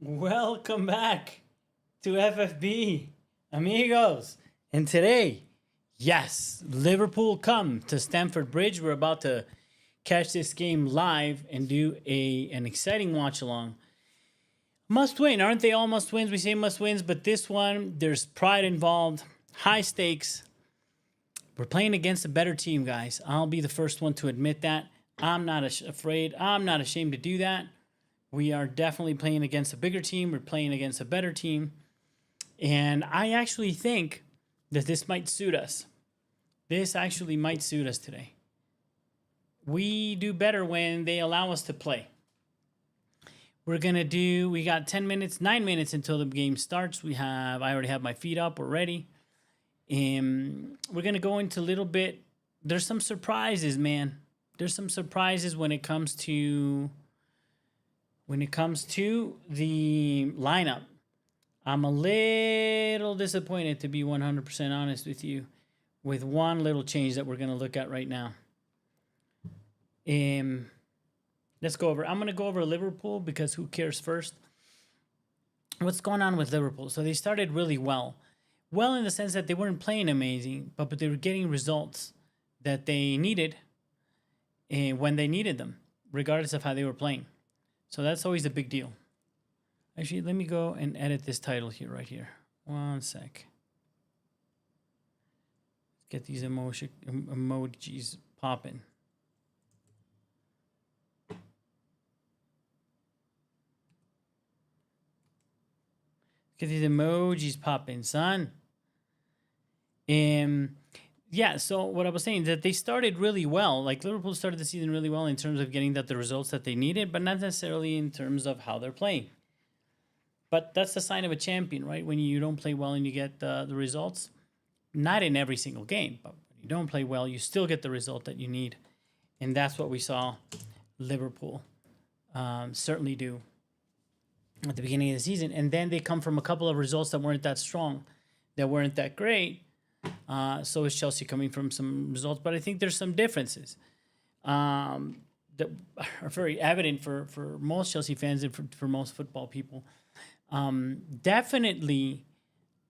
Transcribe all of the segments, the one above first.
Welcome back to FFB, amigos. And today, yes, Liverpool come to Stamford Bridge. We're about to catch this game live and do an exciting watch along. Must win, aren't they all must wins? We say must wins, but this one, there's pride involved, high stakes. We're playing against a better team, guys. I'll be the first one to admit that. I'm not afraid. I'm not ashamed to do that. We are definitely playing against a bigger team. We're playing against a better team. And I actually think that this might suit us. This actually might suit us today. We do better when they allow us to play. We got 10 minutes, 9 minutes until the game starts. I already have my feet up. We're ready. And we're going to go into a little bit. There's some surprises, man. There's some surprises when it comes to the lineup. I'm a little disappointed, to be 100% honest with you, with one little change that we're going to look at right now. Let's go over. I'm going to go over Liverpool because who cares first? What's going on with Liverpool? So they started really well. Well in the sense that they weren't playing amazing, but they were getting results that they needed when they needed them, regardless of how they were playing. So that's always a big deal. Actually, let me go and edit this title here, right here. One sec. Get these emojis popping. Get these emojis popping, son. Yeah, so what I was saying is that they started really well. Like Liverpool started the season really well in terms of getting the results that they needed, but not necessarily in terms of how they're playing. But that's the sign of a champion, right? When you don't play well and you get the results. Not in every single game, but when you don't play well, you still get the result that you need. And that's what we saw Liverpool certainly do at the beginning of the season. And then they come from a couple of results that weren't that strong, that weren't that great. So is Chelsea coming from some results, but I think there's some differences that are very evident for most Chelsea fans and for most football people. Definitely,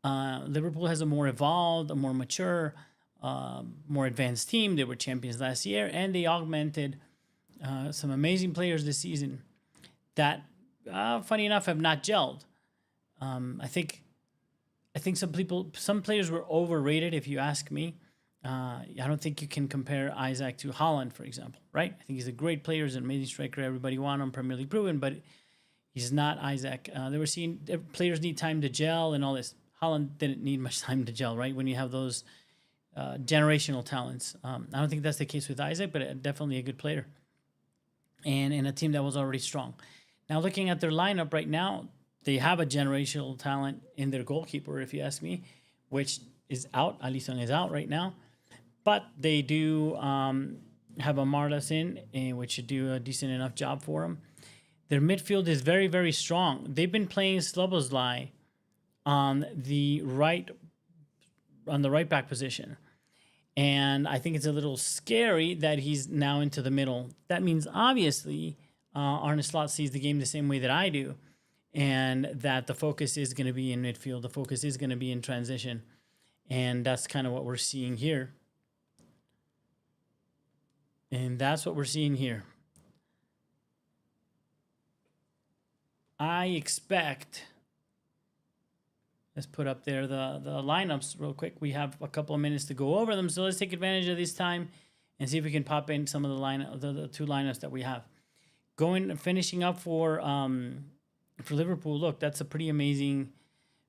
Liverpool has a more evolved, a more mature, more advanced team. They were champions last year, and they augmented some amazing players this season that, funny enough, have not gelled. I think some players were overrated, if you ask me. I don't think you can compare Isaac to Haaland, for example, right? I think he's a great player, he's an amazing striker. Everybody want him, Premier League proven, but he's not Isaac. They were seeing players need time to gel and all this. Haaland didn't need much time to gel, right? When you have those generational talents. I don't think that's the case with Isaac, but definitely a good player. And in a team that was already strong. Now, looking at their lineup right now, they have a generational talent in their goalkeeper, if you ask me, which is out. Alisson is out right now. But they do have a Marlas in, which should do a decent enough job for them. Their midfield is very, very strong. They've been playing Szoboszlai on the right back position. And I think it's a little scary that he's now into the middle. That means, obviously, Arne Slot sees the game the same way that I do. And that the focus is going to be in midfield. The focus is going to be in transition. And that's kind of what we're seeing here. I expect, let's put up there the lineups real quick. We have a couple of minutes to go over them. So let's take advantage of this time and see if we can pop in some of the two lineups that we have. Finishing up for Liverpool, look, that's a pretty amazing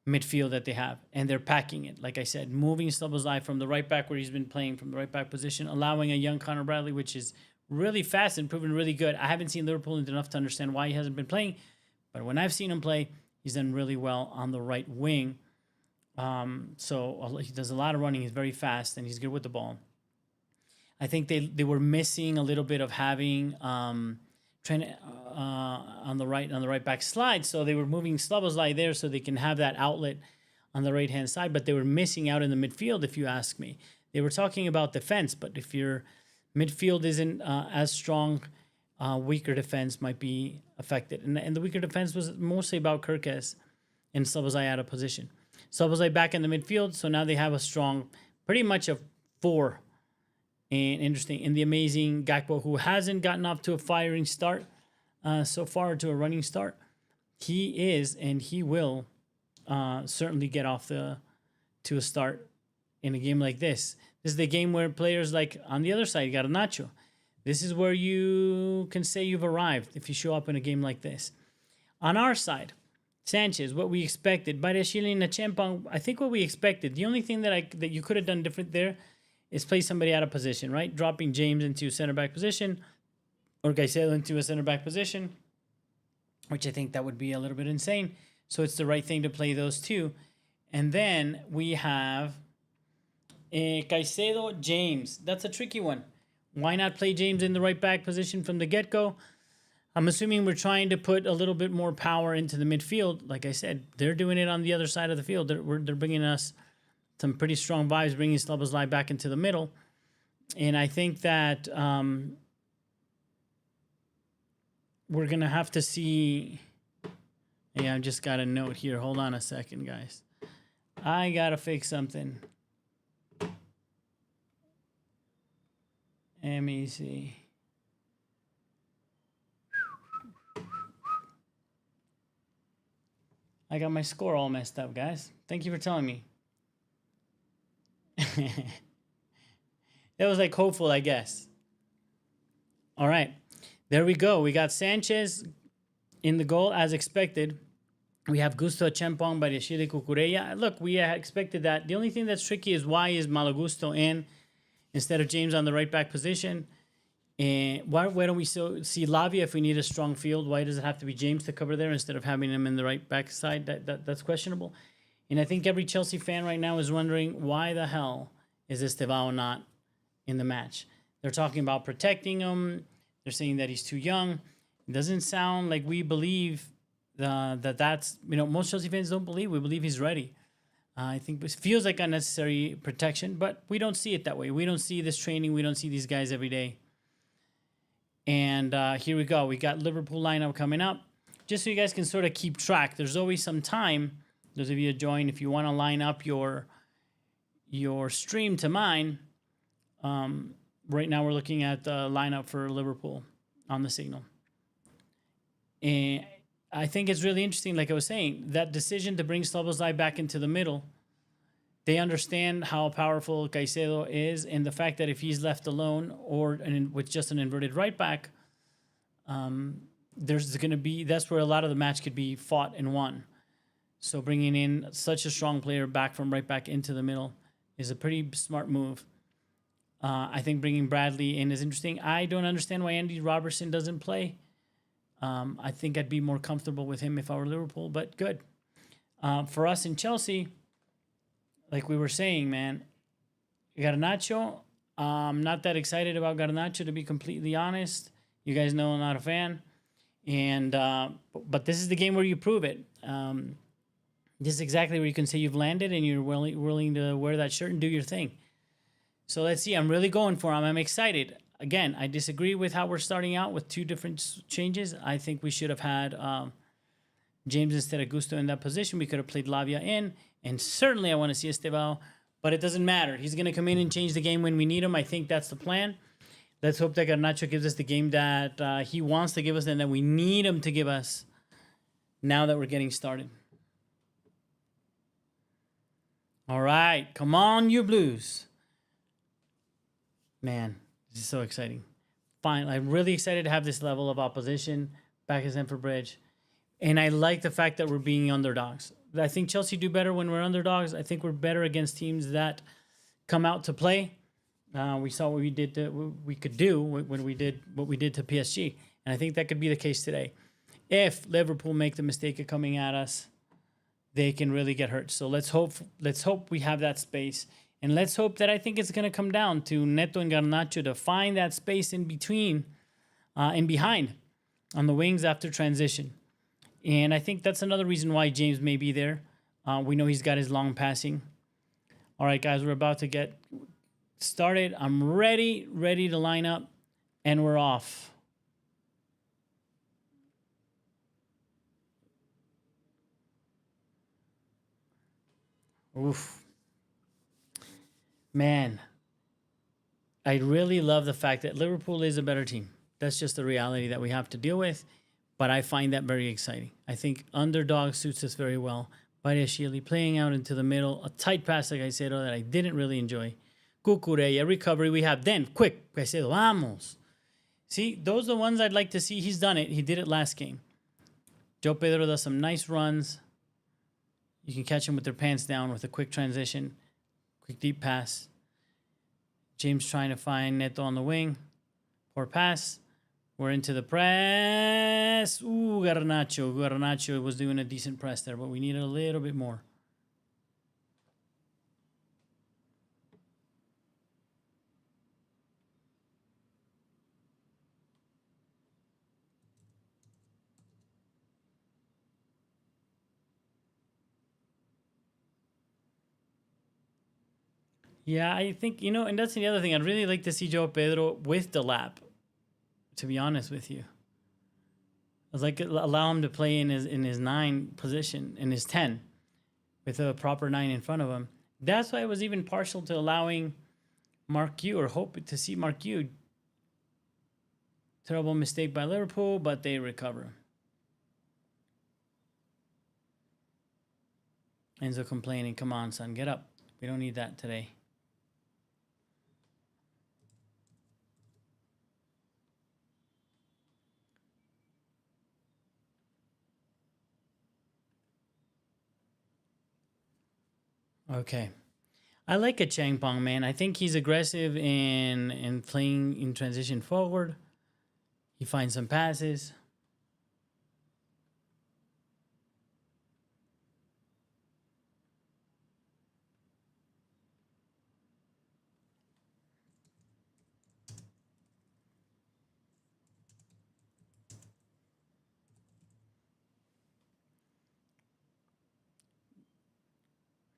midfield that they have, and they're packing it. Like I said, moving Szoboszlai from the right back where he's been playing from the right back position, allowing a young Conor Bradley, which is really fast and proven really good. I haven't seen Liverpool enough to understand why he hasn't been playing, but when I've seen him play, he's done really well on the right wing. So he does a lot of running. He's very fast, and he's good with the ball. I think they were missing a little bit of having Trent on the right back slide, so they were moving Szoboszlai there so they can have that outlet on the right hand side, but they were missing out in the midfield, if you ask me. They were talking about defense, but if your midfield isn't as strong weaker defense might be affected. And the weaker defense was mostly about Kirkes and Szoboszlai out of position. Szoboszlai back in the midfield, so now they have a strong, pretty much a 4. And interesting, and the amazing Gakpo, who hasn't gotten off to a firing start so far, to a running start. He is, and he will certainly get off to a start in a game like this. This is the game where players like on the other side, Garnacho. This is where you can say you've arrived if you show up in a game like this. On our side, Sanchez, what we expected. Bariashvili and Chempong, I think what we expected. The only thing that you could have done different there is play somebody out of position, right? Dropping James into center back position or Caicedo into a center back position, which I think that would be a little bit insane. So it's the right thing to play those two. And then we have Caicedo, James. That's a tricky one. Why not play James in the right back position from the get-go? I'm assuming we're trying to put a little bit more power into the midfield. Like I said, they're doing it on the other side of the field. They're bringing us some pretty strong vibes, bringing Szoboszlai back into the middle. And I think that we're going to have to see... Yeah, I've just got a note here. Hold on a second, guys. I got to fix something. Let me see. I got my score all messed up, guys. Thank you for telling me. That was like hopeful, I guess. All right. There we go. We got Sanchez in the goal as expected. We have Gusto, Chempong, Bariashvili, Cucurella. Look, we expected that. The only thing that's tricky is why is Malo Gusto in instead of James on the right back position? And why don't we see Lavia if we need a strong field? Why does it have to be James to cover there instead of having him in the right back side? That's questionable. And I think every Chelsea fan right now is wondering why the hell is Estevao not in the match? They're talking about protecting him. They're saying that he's too young. It doesn't sound like we believe that's, most Chelsea fans don't believe. We believe he's ready. I think it feels like unnecessary protection, but we don't see it that way. We don't see this training. We don't see these guys every day. And here we go. We got Liverpool lineup coming up. Just so you guys can sort of keep track. There's always some time. Those of you who join, if you want to line up your stream to mine, right now we're looking at the lineup for Liverpool on the signal. And I think it's really interesting, like I was saying, that decision to bring Szoboszlai back into the middle. They understand how powerful Caicedo is, and the fact that if he's left alone or with just an inverted right back, there's going to be, that's where a lot of the match could be fought and won. So bringing in such a strong player back from right back into the middle is a pretty smart move. I think bringing Bradley in is interesting. I don't understand why Andy Robertson doesn't play. I think I'd be more comfortable with him if I were Liverpool, but good. For us in Chelsea, like we were saying, man, Garnacho, I'm not that excited about Garnacho, to be completely honest. You guys know I'm not a fan. And but this is the game where you prove it. This is exactly where you can say you've landed and you're willing to wear that shirt and do your thing. So let's see. I'm really going for him. I'm excited. Again, I disagree with how we're starting out with two different changes. I think we should have had James instead of Gusto in that position. We could have played Lavia in. And certainly I want to see Estevao. But it doesn't matter. He's going to come in and change the game when we need him. I think that's the plan. Let's hope that Garnacho gives us the game that he wants to give us and that we need him to give us now that we're getting started. All right. Come on, you Blues. Man, this is so exciting. Fine. I'm really excited to have this level of opposition back at Stamford Bridge. And I like the fact that we're being underdogs. I think Chelsea do better when we're underdogs. I think we're better against teams that come out to play. We saw what we could do when we did what we did to PSG. And I think that could be the case today. If Liverpool make the mistake of coming at us, they can really get hurt. So let's hope we have that space. And let's hope that I think it's going to come down to Neto and Garnacho to find that space in between and behind on the wings after transition. And I think that's another reason why James may be there. We know he's got his long passing. All right, guys, we're about to get started. I'm ready to line up, and we're off. Oof. Man, I really love the fact that Liverpool is a better team. That's just the reality that we have to deal with. But I find that very exciting. I think underdog suits us very well. Badiashile playing out into the middle. A tight pass, like I said, that I didn't really enjoy. Cucurella, recovery we have. Then, quick, Caicedo, vamos. See, those are the ones I'd like to see. He's done it. He did it last game. Joe Pedro does some nice runs. You can catch him with their pants down with a quick transition. Quick deep pass. James trying to find Neto on the wing. Poor pass. We're into the press. Ooh, Garnacho. Garnacho was doing a decent press there, but we needed a little bit more. Yeah, I think, and that's the other thing. I'd really like to see Joe Pedro with the lap, to be honest with you. I'd like to allow him to play in his 9 position, in his 10, with a proper 9 in front of him. That's why I was even partial to allowing Mark Q, or hope to see Mark Q. Terrible mistake by Liverpool, but they recover. Enzo complaining, come on, son, get up. We don't need that today. Okay. I like a Changpong, man. I think he's aggressive in playing in transition forward. He finds some passes.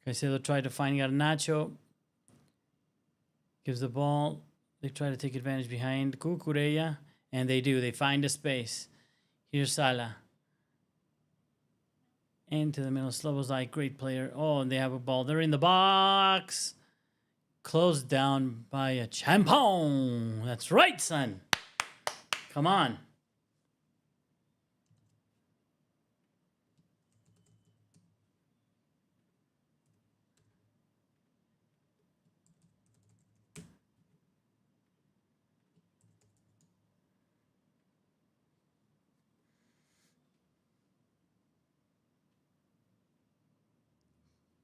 Caicedo tried to find Garnacho. Gives the ball. They try to take advantage behind Cucurella. And they do. They find a space. Here's Salah. Into the middle. Slobozlai, great player. Oh, and they have a ball. They're in the box. Closed down by a Champon. That's right, son. Come on.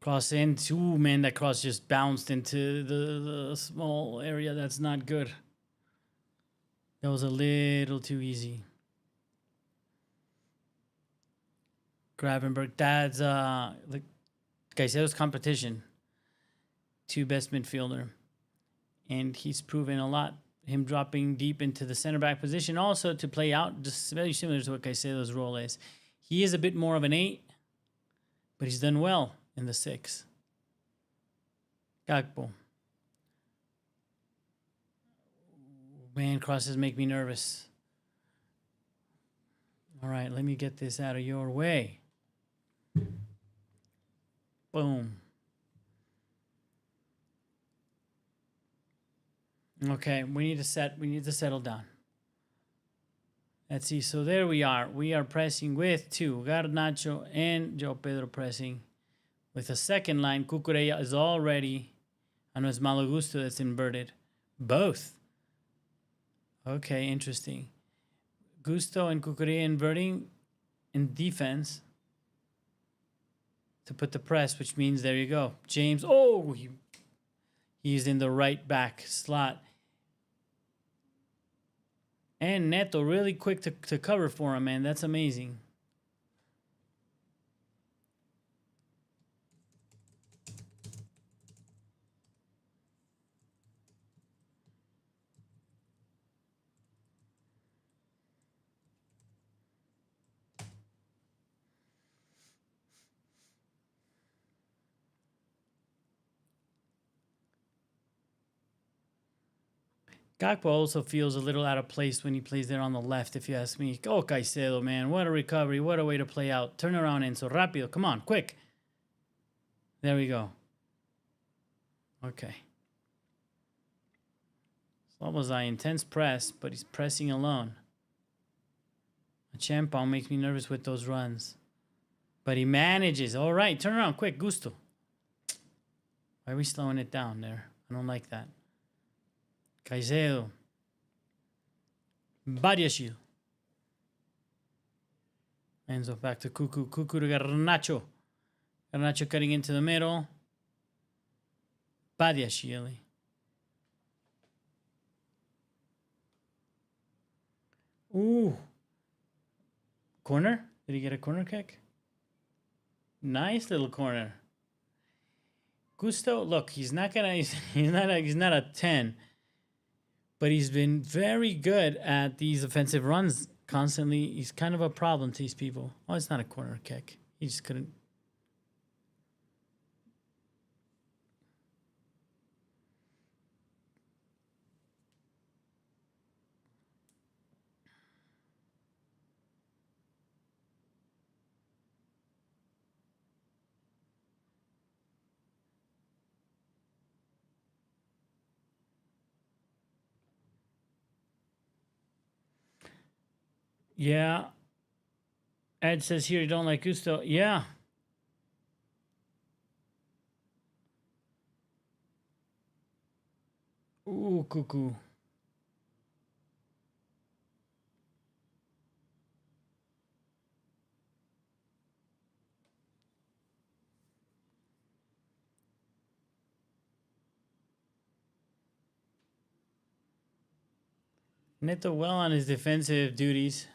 Cross in. Ooh, man, that cross just bounced into the small area. That's not good. That was a little too easy. Gravenberg, that's the Caicedo's competition. 2 best midfielder. And he's proven a lot. Him dropping deep into the center back position also to play out, just very similar to what Caicedo's role is. He is a bit more of an 8, but he's done well in the 6. Gakpo. Man, crosses make me nervous. All right, let me get this out of your way. Boom. Okay, we need to settle down. Let's see. So there we are. We are pressing with 2. Garnacho and Joe Pedro pressing. With a second line, Cucurella is already. I know it's Malo Gusto that's inverted. Both. Okay, interesting. Gusto and Cucurella inverting in defense to put the press, which means there you go. James, he's in the right back slot. And Neto really quick to cover for him, man. That's amazing. Gakpo also feels a little out of place when he plays there on the left, if you ask me. Oh, Caicedo, man. What a recovery. What a way to play out. Turn around, Enzo. Rápido. Come on, quick. There we go. Okay. Slobozai, intense press, but he's pressing alone. Champong makes me nervous with those runs. But he manages. All right, turn around quick, Gusto. Why are we slowing it down there? I don't like that. Caicedo. Badiashile. Enzo back to Cuckoo. Cuckoo to Garnacho. Garnacho cutting into the middle. Badiashile. Ooh. Corner? Did he get a corner kick? Nice little corner. Gusto, look, he's not a 10, but he's been very good at these offensive runs constantly. He's kind of a problem to these people. Oh, it's not a corner kick. He just couldn't. Yeah. Ed says here you don't like Gusto. Yeah. Ooh, Cuckoo. Neto well on his defensive duties.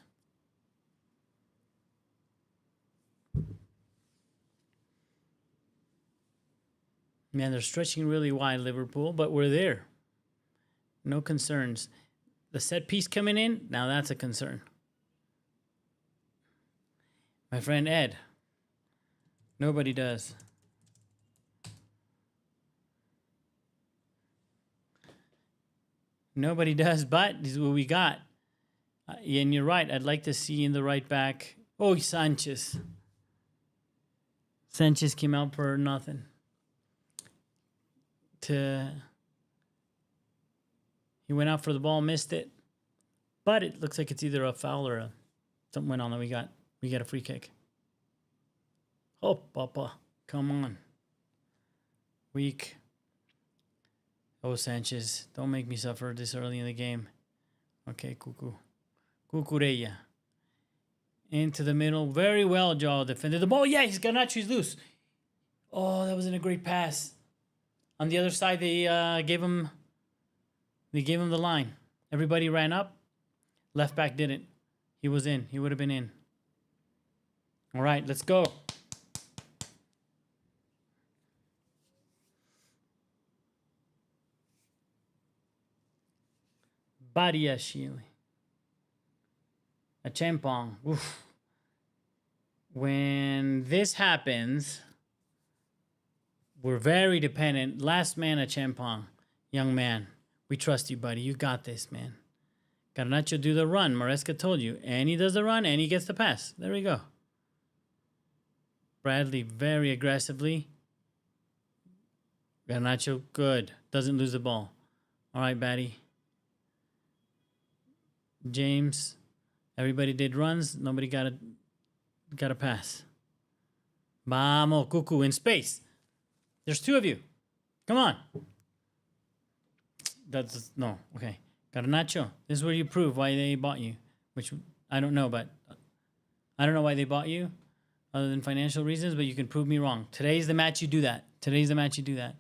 Man, they're stretching really wide, Liverpool, but we're there. No concerns. The set piece coming in, now that's a concern. My friend Ed. Nobody does. Nobody does, but this is what we got. And you're right. I'd like to see in the right back. Oh, Sanchez. Sanchez came out for nothing. He went out for the ball, missed it. But it looks like it's either a foul or something went on that we got a free kick. Oh, Papa. Come on. Weak. Oh, Sanchez. Don't make me suffer this early in the game. Okay, Cuckoo. Cucurella. Into the middle. Very well, Joe defended the ball. Yeah, he's Garnacho's loose. Oh, that wasn't a great pass. On the other side, they gave him the line. Everybody ran up. Left back didn't. He was in. He would have been in. All right, let's go. Badiashile. A Champong. Oof. When this happens, we're very dependent. Last man at Champong. Young man, we trust you, buddy. You got this, man. Garnacho do the run. Maresca told you. And he does the run, and he gets the pass. There we go. Bradley very aggressively. Garnacho, good. Doesn't lose the ball. All right, Batty. James. Everybody did runs. Nobody got a pass. Vamos, Cuckoo, in space. There's two of you. Come on. That's no. Okay. Garnacho, this is where you prove why they bought you. Which I don't know, but I don't know why they bought you other than financial reasons, but you can prove me wrong. Today's the match you do that. Today's the match you do that.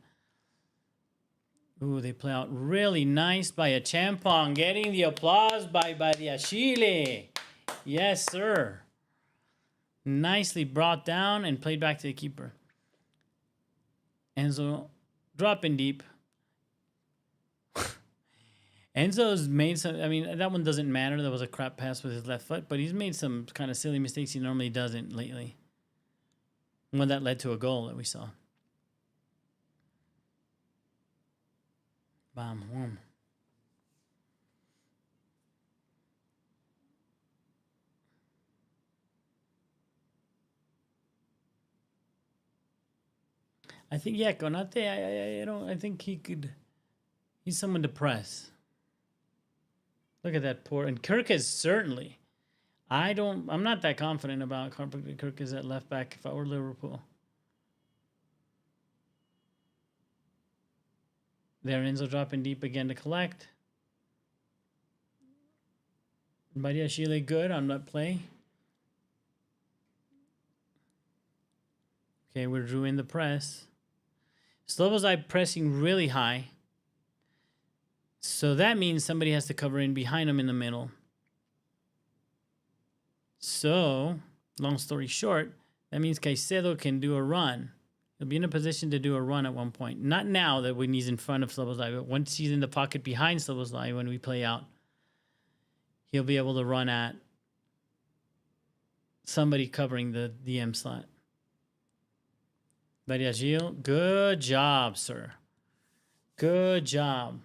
Ooh, they play out really nice by a Champong. Getting the applause by Badiashile. Yes, sir. Nicely brought down and played back to the keeper. Enzo dropping deep. Enzo's made some, I mean, that one doesn't matter. That was a crap pass with his left foot, but he's made some kind of silly mistakes he normally doesn't lately. One that led to a goal that we saw. Bam, boom. I think, yeah, Konate, I don't, I think he could, he's someone to press. Look at that poor, and Kirk is certainly, I'm not that confident about Kirk is at left back if I were Liverpool. There, Enzo dropping deep again to collect. Badiashile good on that play. Okay, we're Drew in the press. Slobozai pressing really high. So that means somebody has to cover in behind him in the middle. So, long story short, that means Caicedo can do a run. He'll be in a position to do a run at one point. Not now that when he's in front of Slobozai, but once he's in the pocket behind Slobozai when we play out, he'll be able to run at somebody covering the M slot. Badiashile, good job, sir. Good job.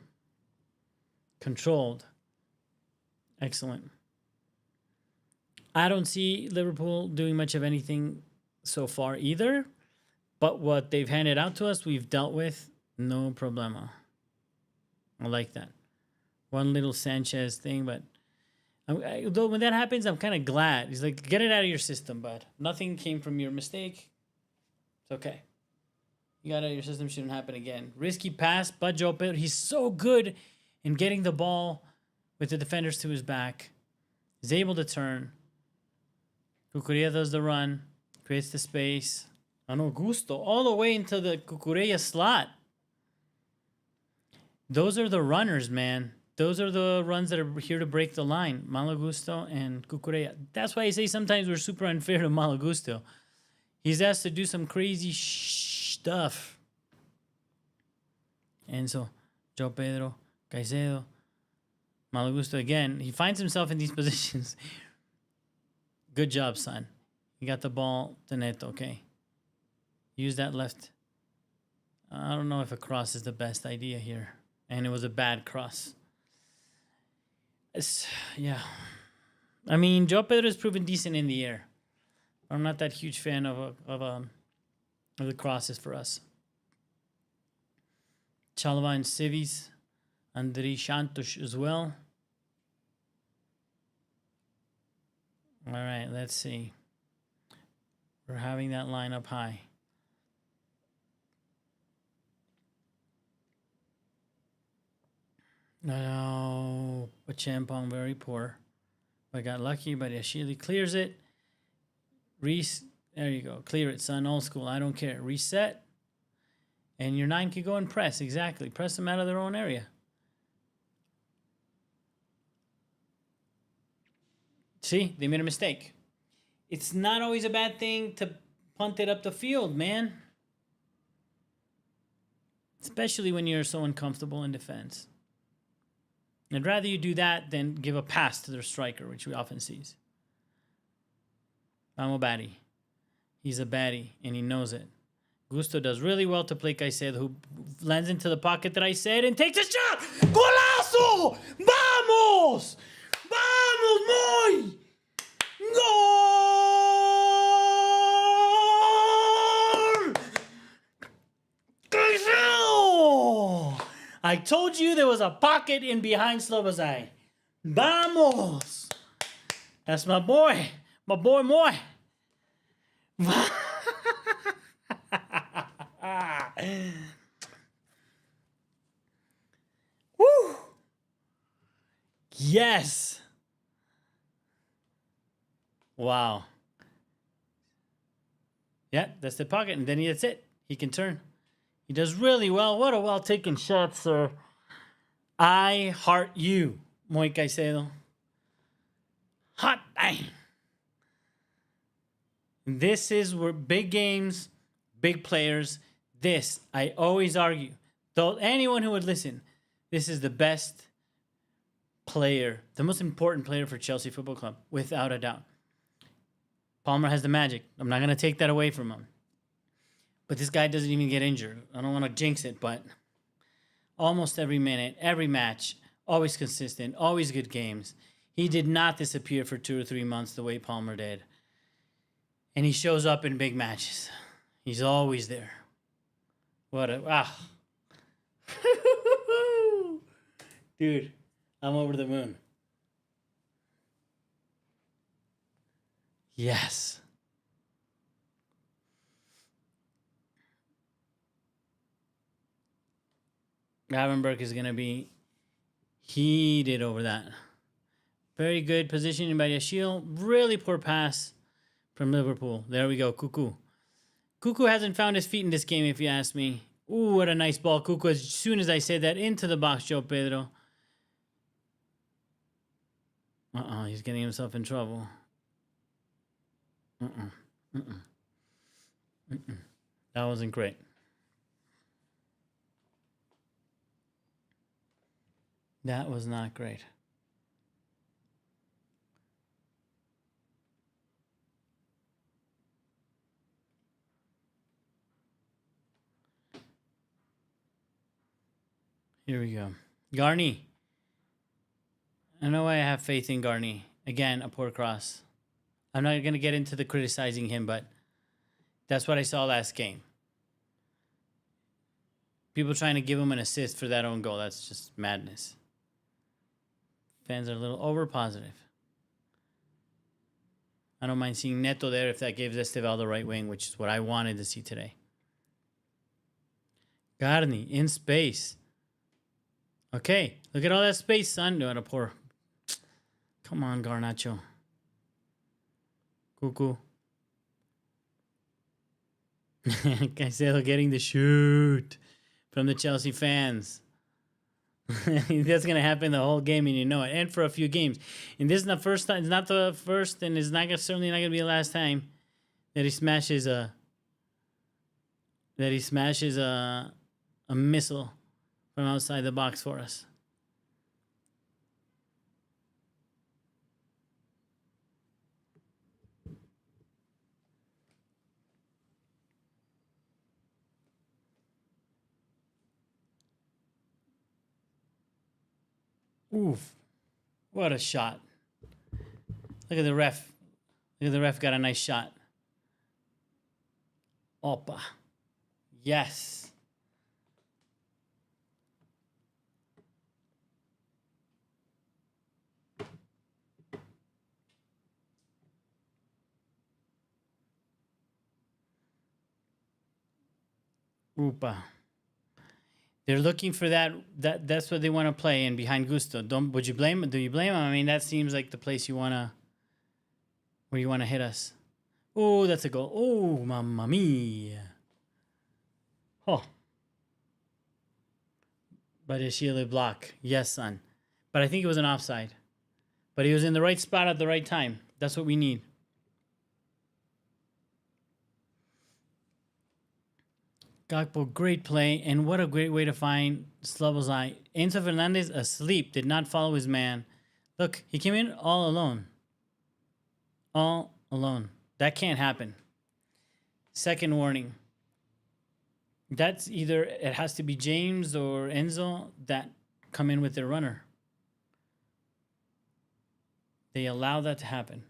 Controlled. Excellent. I don't see Liverpool doing much of anything so far either, but what they've handed out to us, we've dealt with, no problema. I like that. One little Sanchez thing, but though when that happens, I'm kind of glad. He's like, get it out of your system, bud. Nothing came from your mistake. It's okay. You got it out of your system, shouldn't happen again. Risky pass, but Joe Pedro, he's so good in getting the ball with the defenders to his back. He's able to turn. Cucurella does the run, creates the space. Gusto all the way into the Cucurella slot. Those are the runners, man. Those are the runs that are here to break the line. Malo Gusto and Cucurella. That's why I say sometimes we're super unfair to Malo Gusto. He's asked to do some crazy stuff. Enzo, Joe Pedro, Caicedo, Malo Gusto again. He finds himself in these positions. Good job, son. You got the ball to Neto, okay. Use that left. I don't know if a cross is the best idea here. And it was a bad cross. Yeah. I mean, Joe Pedro has proven decent in the air. I'm not that huge fan of the crosses for us. Chalova and Civis. Andrei Santos as well. All right, let's see. We're having that line up high. No, but Champong very poor. I got lucky, but Ashili clears it. Reese, there you go. Clear it, son. Old school. I don't care. Reset. And your 9 can go and press. Exactly. Press them out of their own area. See, they made a mistake. It's not always a bad thing to punt it up the field, man. Especially when you're so uncomfortable in defense. I'd rather you do that than give a pass to their striker, which we often see. I'm a baddie. He's a baddie, and he knows it. Gusto does really well to play Caicedo, who lands into the pocket that I said and takes a shot! Golazo! Vamos! Vamos, Moy! Goal! Caicedo! I told you there was a pocket in behind Slobozai. Vamos! That's my boy. My boy Moy. Woo! Yes! Wow. Yeah, that's the pocket, and then that's it. He can turn. He does really well. What a well-taken shot, sir. I heart you, Moy Caicedo. Hot dang. This is where big games, big players. This, I always argue. Though anyone who would listen, this is the best player, the most important player for Chelsea Football Club, without a doubt. Palmer has the magic. I'm not going to take that away from him. But this guy doesn't even get injured. I don't want to jinx it, but almost every minute, every match, always consistent, always good games. He did not disappear for 2 or 3 months the way Palmer did. And he shows up in big matches. He's always there. What a dude, I'm over the moon. Yes. Gravenberg is going to be heated over that. Very good positioning by Yashil. Really poor pass from Liverpool. There we go, Cuckoo. Cuckoo hasn't found his feet in this game, if you ask me. Ooh, what a nice ball, Cuckoo. As soon as I said that, into the box, Joe Pedro. He's getting himself in trouble. That wasn't great. That was not great. Here we go. Garney. I know I have faith in Garney. Again, a poor cross. I'm not going to get into the criticizing him, but that's what I saw last game. People trying to give him an assist for that own goal. That's just madness. Fans are a little over positive. I don't mind seeing Neto there if that gives Esteval the right wing, which is what I wanted to see today. Garni in space. Okay, look at all that space, son. No, a poor. Come on, Garnacho. Cuckoo. Caicedo getting the shoot from the Chelsea fans. That's gonna happen the whole game, and you know it, and for a few games. And this is the first time. It's not the first, and it's not certainly not gonna be the last time that he smashes a missile from outside the box for us. Oof. What a shot. Look at the ref. Look at the ref got a nice shot. Opa. Yes. Oopa. They're looking for that's what they want to play in behind Gusto. Do you blame him? I mean, that seems like the place where you wanna hit us. Oh, that's a goal. Oh, mamma mia. Oh. But a Sheila block. Yes, son. But I think it was an offside. But he was in the right spot at the right time. That's what we need. Gakpo, great play, and what a great way to find Slobozai. Enzo Fernandez asleep, did not follow his man. Look, he came in all alone. All alone. That can't happen. Second warning. That's either, it has to be James or Enzo that come in with their runner. They allow that to happen.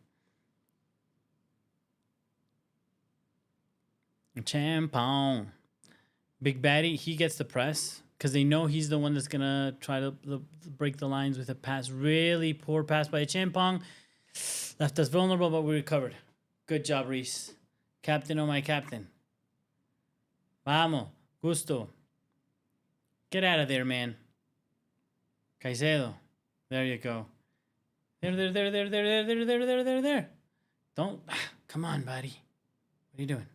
Champon. Big Baddie, he gets the press because they know he's the one that's going to try to break the lines with a pass. Really poor pass by Champong. Left us vulnerable, but we recovered. Good job, Reese. Captain, oh my captain. Vamos. Gusto. Get out of there, man. Caicedo. There you go. There. Don't. Come on, buddy. What are you doing?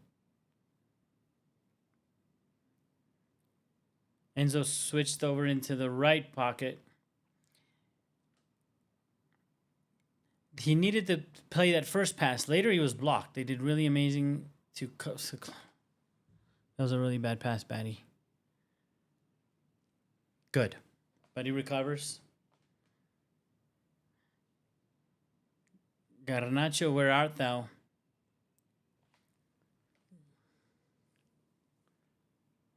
Enzo switched over into the right pocket. He needed to play that first pass. Later, he was blocked. They did really amazing to... That was a really bad pass, Batty. Good. But he recovers. Garnacho, where art thou?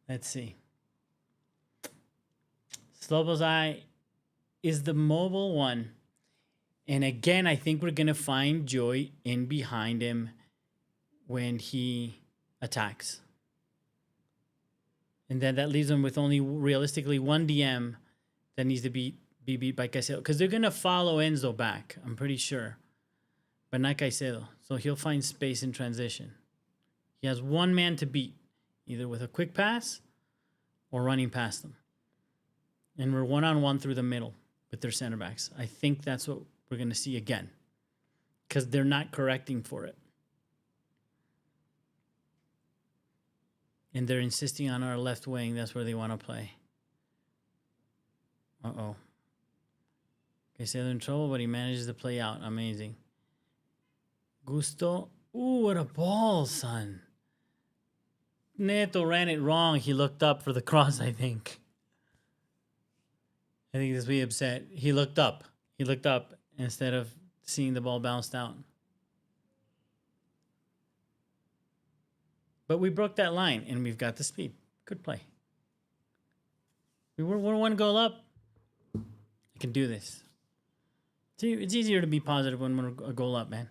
Let's see. Slobozai is the mobile one. And again, I think we're going to find joy in behind him when he attacks. And then that leaves them with only realistically one DM that needs to be beat by Caicedo. Because they're going to follow Enzo back, I'm pretty sure. But not Caicedo. So he'll find space in transition. He has one man to beat, either with a quick pass or running past them. And we're one-on-one through the middle with their center backs. I think that's what we're going to see again. Because they're not correcting for it. And they're insisting on our left wing. That's where they want to play. Uh-oh. Caicedo in trouble, but he manages to play out. Amazing. Gusto. Ooh, what a ball, son. Neto ran it wrong. He looked up for the cross, I think. I think this will be upset. He looked up. He looked up instead of seeing the ball bounced out. But we broke that line, and we've got the speed. Good play. We're one goal up. I can do this. See, it's easier to be positive when we're a goal up, man.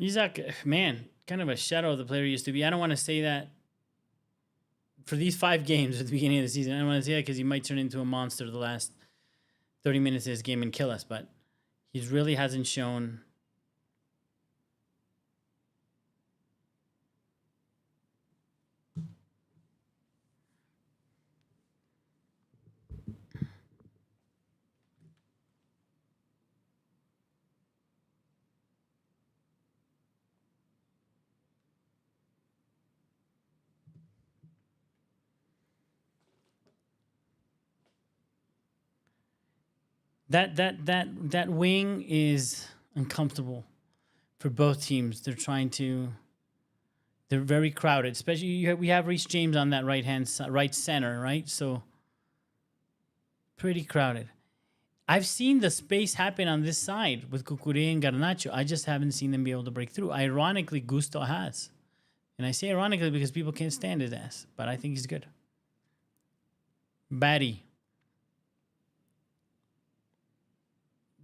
Isaac, man, kind of a shadow of the player he used to be. I don't want to say that for these 5 games at the beginning of the season. I don't want to say that because he might turn into a monster the last 30 minutes of this game and kill us. But he really hasn't shown that wing is uncomfortable for both teams. They're very crowded, especially we have Reece James on that right center, right? So pretty crowded. I've seen the space happen on this side with Cucurella and Garnacho. I just haven't seen them be able to break through. Ironically, Gusto has. And I say ironically because people can't stand his ass, but I think he's good. Batty.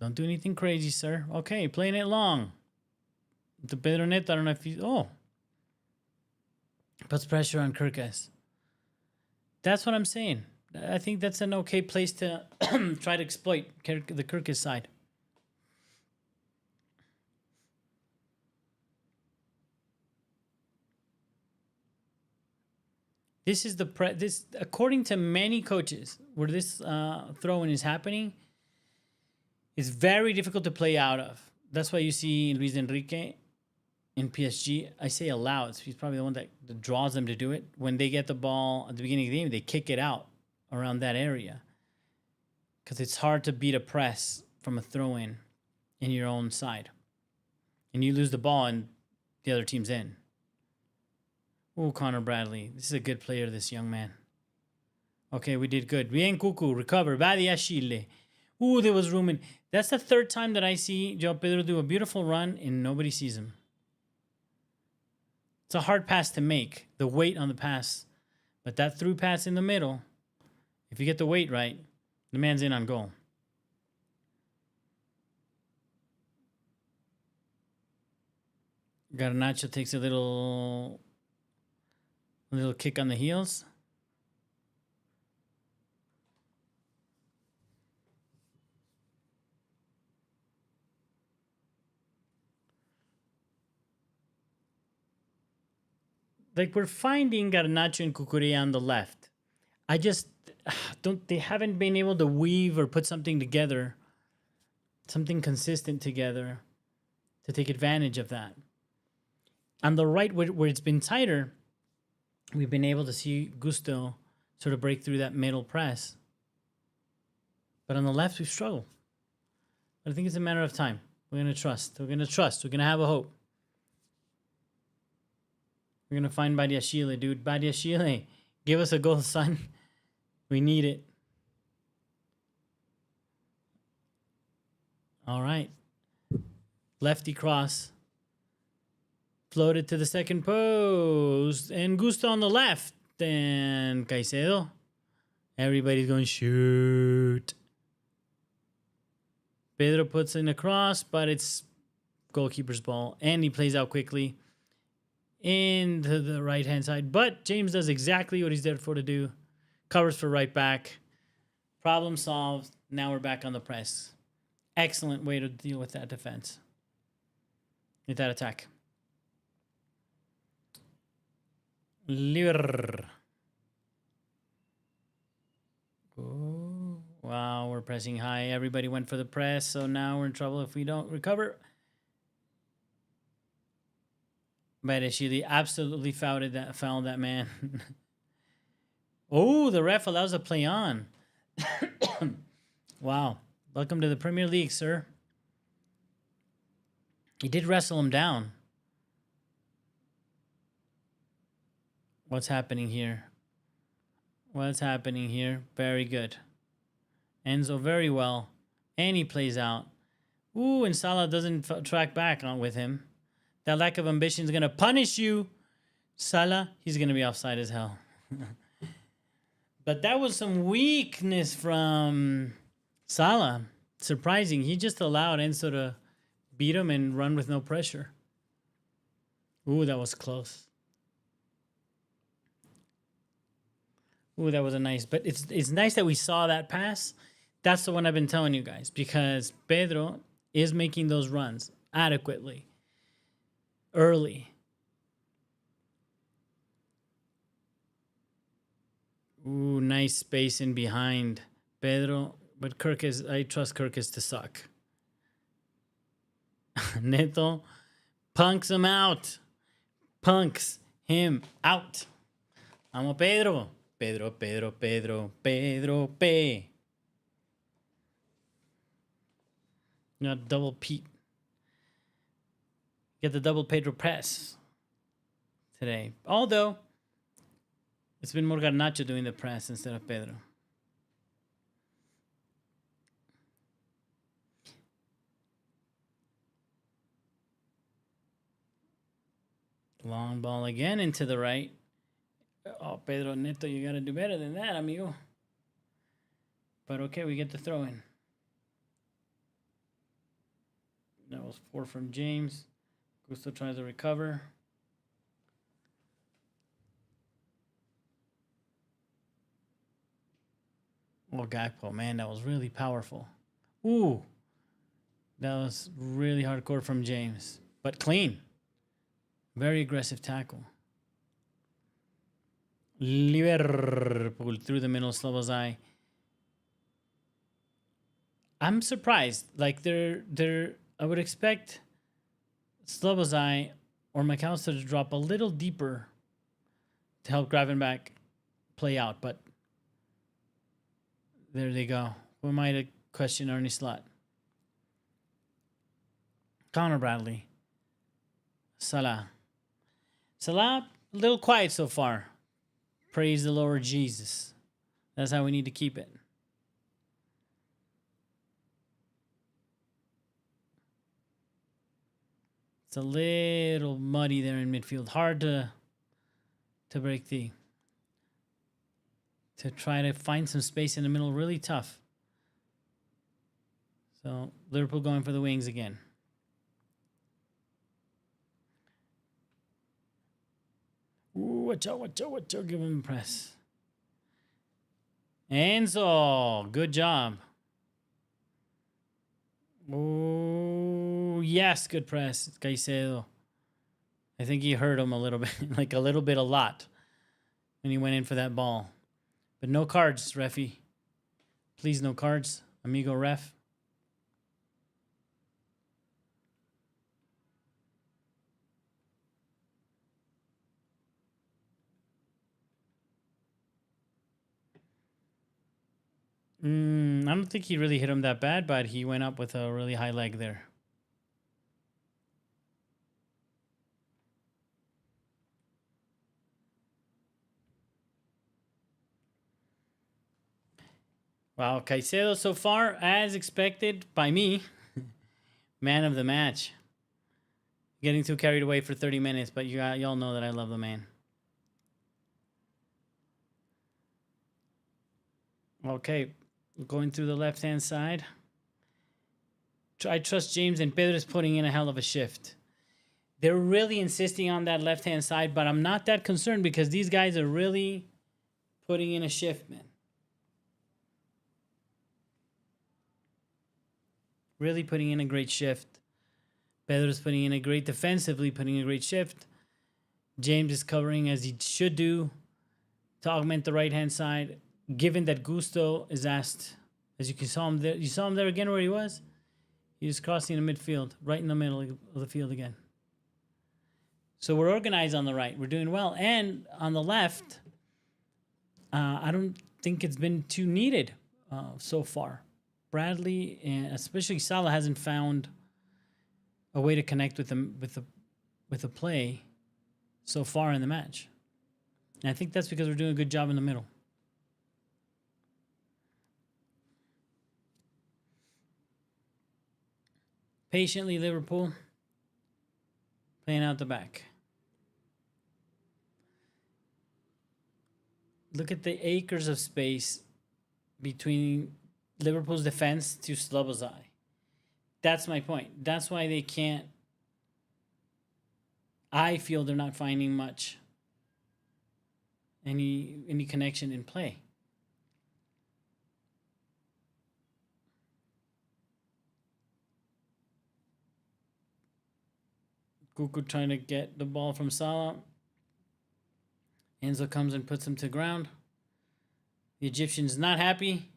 Don't do anything crazy, sir. Okay, playing it long. To Pedro Neto, I don't know if he... Oh. Puts pressure on Kirkes. That's what I'm saying. I think that's an okay place to try to exploit the Kirkes side. This is this according to many coaches, where this throw-in is happening, is very difficult to play out of. That's why you see Luis Enrique in PSG. I say allows. He's probably the one that draws them to do it. When they get the ball at the beginning of the game, they kick it out around that area. Because it's hard to beat a press from a throw-in in your own side. And you lose the ball and the other team's in. Ooh, Connor Bradley. This is a good player, this young man. Okay, we did good. Bien, Cucu. Recover. Badi Achille. Ooh, there was room in... That's the 3rd time that I see Joao Pedro do a beautiful run and nobody sees him. It's a hard pass to make, the weight on the pass. But that through pass in the middle, if you get the weight right, the man's in on goal. Garnacho takes a little kick on the heels. Like, we're finding Garnacho and Cucurella on the left. I just they haven't been able to weave or put something together, something consistent together to take advantage of that. On the right, where it's been tighter, we've been able to see Gusto sort of break through that middle press. But on the left, we've struggled. But I think it's a matter of time. We're going to trust. We're going to trust. We're going to have a hope. We're going to find Badiashile, dude. Badiashile, give us a goal, son. We need it. All right. Lefty cross. Floated to the second post. And Gusto on the left. And Caicedo. Everybody's going, shoot. Pedro puts in a cross, but it's goalkeeper's ball. And he plays out quickly into the right-hand side. But James does exactly what he's there for to do. Covers for right back. Problem solved. Now we're back on the press. Excellent way to deal with that defense. With that attack. Liver. Oh, wow, we're pressing high. Everybody went for the press, so now we're in trouble if we don't recover. Bereshili absolutely fouled that man. Oh, the ref allows a play on. Wow. Welcome to the Premier League, sir. He did wrestle him down. What's happening here? What's happening here? Very good. Enzo very well. And he plays out. Ooh, and Salah doesn't track back on with him. That lack of ambition is going to punish you. Salah, he's going to be offside as hell. But that was some weakness from Salah. Surprising. He just allowed Enzo to beat him and run with no pressure. Ooh, that was close. Ooh, that was a nice. But it's nice that we saw that pass. That's the one I've been telling you guys. Because Pedro is making those runs adequately. Early. Ooh, nice space in behind Pedro. But I trust Kirkis to suck. Neto punks him out. Punks him out. Vamos, Pedro. Pedro, Pedro, Pedro, Pedro, P. Not double Pete. Get the double Pedro press today. Although, it's been more Garnacho doing the press instead of Pedro. Long ball again into the right. Oh, Pedro Neto, you got to do better than that, amigo. But okay, we get the throw in. That was 4 from James. Gusto tries to recover. Oh, Gakpo, man, that was really powerful. Ooh. That was really hardcore from James. But clean. Very aggressive tackle. Liverpool through the middle, Slobozai. I'm surprised. Like I would expect Slobozai or McAllister to drop a little deeper to help Gravenberch play out, but there they go. Who am I to question Arne Slot? Connor Bradley. Salah. Salah, a little quiet so far. Praise the Lord Jesus. That's how we need to keep it. It's a little muddy there in midfield. Hard to break the. To try to find some space in the middle. Really tough. So Liverpool going for the wings again. Ooh, watch out. Give him a press. Enzo, good job. Oh, yes, good press. Caicedo. I think he hurt him a little bit, like a lot, when he went in for that ball. But no cards, reffy. Please, no cards, amigo ref. I don't think he really hit him that bad, but he went up with a really high leg there. Wow, Caicedo so far, as expected by me, man of the match. Getting too carried away for 30 minutes, but y'all know that I love the man. Okay, going through the left-hand side. I trust James, and Pedro's putting in a hell of a shift. They're really insisting on that left-hand side, but I'm not that concerned because these guys are really putting in a shift, man. Really putting in a great shift. Pedro's putting in a great defensively, putting a great shift. James is covering as he should do to augment the right-hand side. Given that Gusto is asked, as you saw him there, you saw him there again where he was? He was crossing the midfield, right in the middle of the field again. So we're organized on the right. We're doing well. And on the left, I don't think it's been too needed so far. Bradley and especially Salah hasn't found a way to connect with the play so far in the match. And I think that's because we're doing a good job in the middle. Patiently, Liverpool playing out the back. Look at the acres of space between Liverpool's defense to Slobozai. That's my point. That's why they can't. I feel they're not finding much any connection in play. Cuckoo trying to get the ball from Salah. Enzo comes and puts him to ground. The Egyptian's not happy.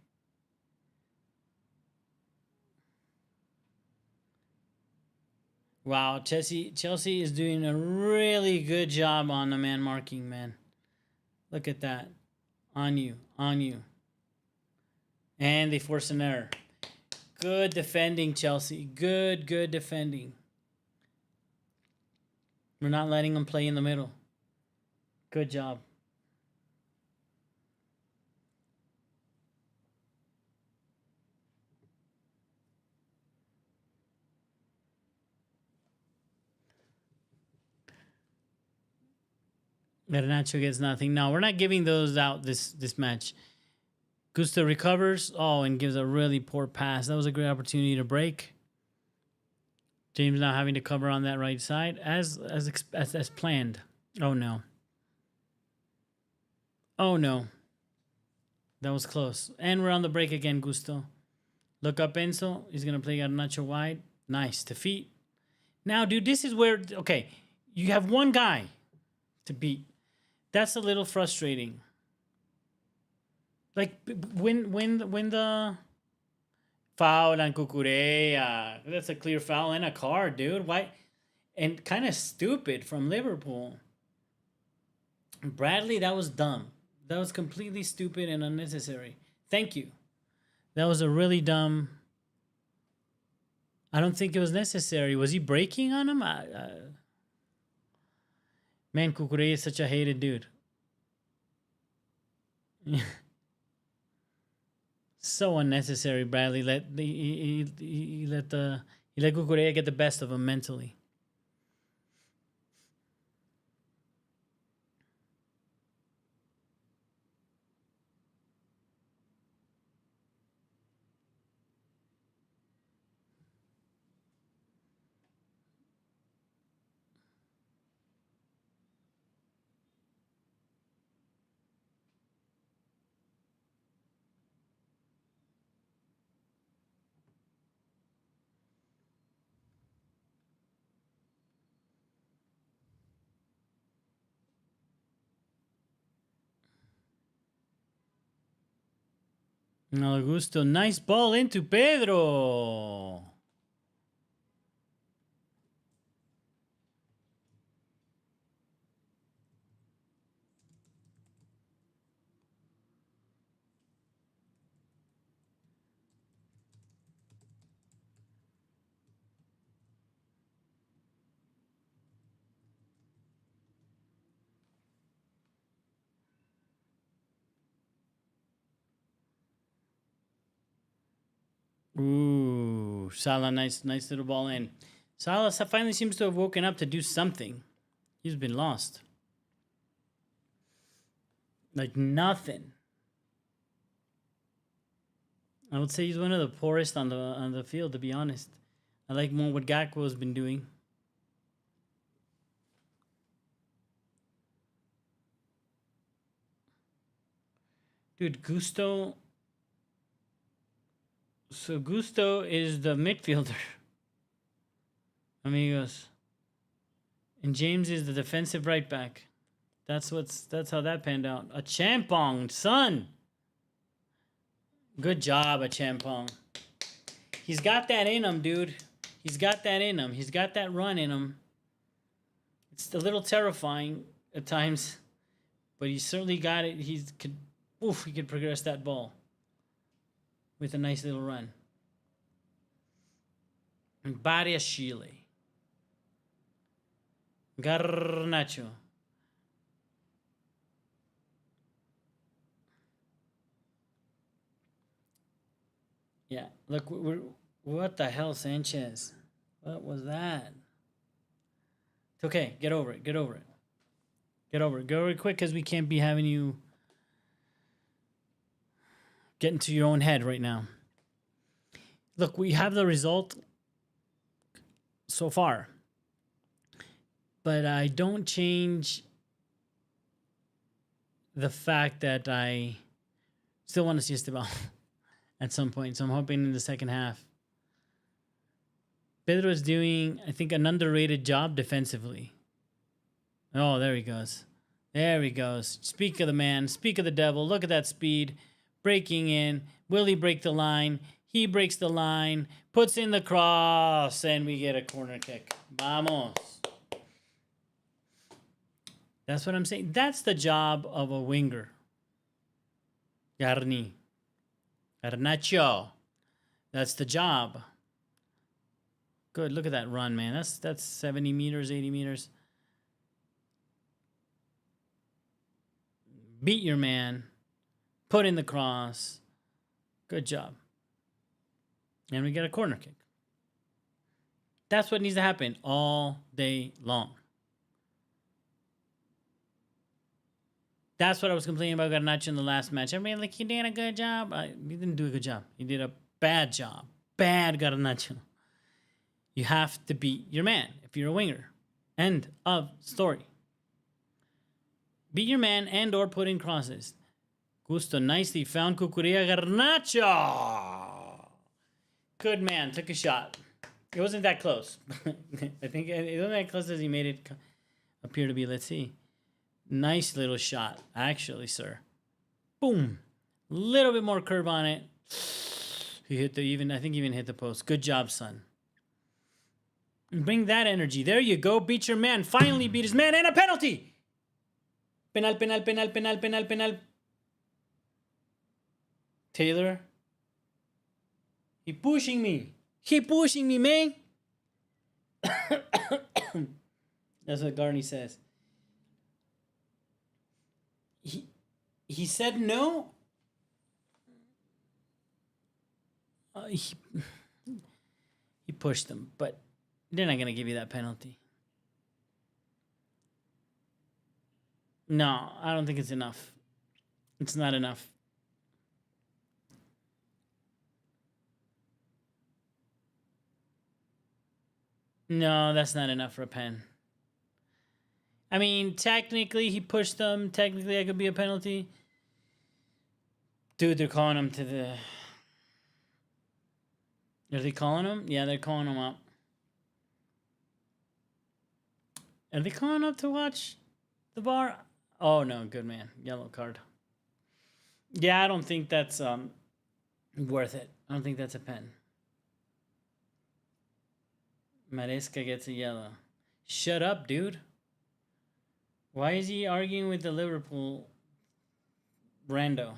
Wow, Chelsea is doing a really good job on the man marking, man. Look at that. On you. And they force an error. Good defending, Chelsea. Good defending. We're not letting them play in the middle. Good job. Garnacho gets nothing. No, we're not giving those out this match. Gusto recovers. Oh, and gives a really poor pass. That was a great opportunity to break. James now having to cover on that right side as planned. Oh no. Oh no. That was close. And we're on the break again, Gusto. Look up Enzo. He's gonna play Garnacho wide. Nice. To feet. Now, dude, this is where okay, you have one guy to beat. That's a little frustrating. Like when the foul on Cucurella. That's a clear foul and a card, dude. Why? And kind of stupid from Liverpool. Bradley, that was dumb. That was completely stupid and unnecessary. Thank you. That was a really dumb. I don't think it was necessary. Was he breaking on him? Man, Cucurella is such a hated dude. So unnecessary. Bradley he let Cucurella get the best of him mentally. Augusto, nice ball into Pedro. Ooh, Salah, nice little ball in. Salah finally seems to have woken up to do something. He's been lost. Like nothing. I would say he's one of the poorest on the field, to be honest. I like more what Gakpo has been doing. Dude, Gusto. So Gusto is the midfielder. Amigos. And James is the defensive right back. That's how that panned out. A Champong, son. Good job, a Champong. He's got that in him, dude. He's got that in him. He's got that run in him. It's a little terrifying at times, but he certainly got it. He could progress that ball with a nice little run. Bariashile. Garnacho. Yeah, look, what the hell, Sanchez? What was that? It's okay, get over it, get over it. Get over it quick, because we can't be having you get into your own head right now. Look, we have the result so far, but I don't change the fact that I still want to see Esteban at some point. So I'm hoping in the second half. Pedro's doing, I think, an underrated job defensively. Oh, there he goes. There he goes. Speak of the man. Speak of the devil. Look at that speed. Breaking in. Will he break the line? He breaks the line. Puts in the cross. And we get a corner kick. Vamos. That's what I'm saying. That's the job of a winger. Garnacho. That's the job. Good. Look at that run, man. That's 70 meters, 80 meters. Beat your man. Put in the cross. Good job. And we get a corner kick. That's what needs to happen all day long. That's what I was complaining about Garnacho in the last match. I mean, like, he did a good job. He didn't do a good job. He did a bad job. Bad Garnacho. You have to beat your man if you're a winger. End of story. Beat your man and or put in crosses. Gusto nicely found Cucurella. Garnacho! Good man. Took a shot. It wasn't that close. I think it wasn't that close as he made it appear to be. Let's see. Nice little shot, actually, sir. Boom. Little bit more curve on it. He hit I think even hit the post. Good job, son. Bring that energy. There you go. Beat your man. Finally beat his man. And a penalty. Penal. Taylor. He pushing me, man. That's what Garney says. He said no. He pushed them, but they're not going to give you that penalty. No, I don't think it's enough. It's not enough. No, that's not enough for a pen. I mean, technically, he pushed them. Technically, that could be a penalty. Dude, they're calling him to the... Are they calling him? Yeah, they're calling him up. Are they calling up to watch the bar? Oh, no. Good man. Yellow card. Yeah, I don't think that's worth it. I don't think that's a pen. Maresca gets a yellow. Shut up, dude. Why is he arguing with the Liverpool rando?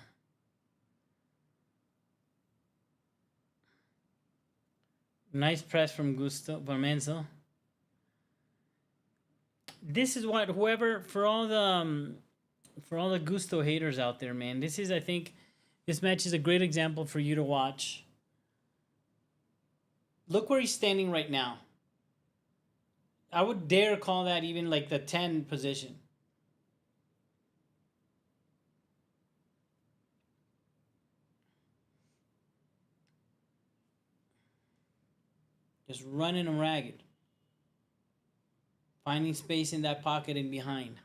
Nice press from Enzo. This is what for all the Gusto haters out there, man. I think this match is a great example for you to watch. Look where he's standing right now. I would dare call that even like the 10 position. Just running him ragged. Finding space in that pocket and behind.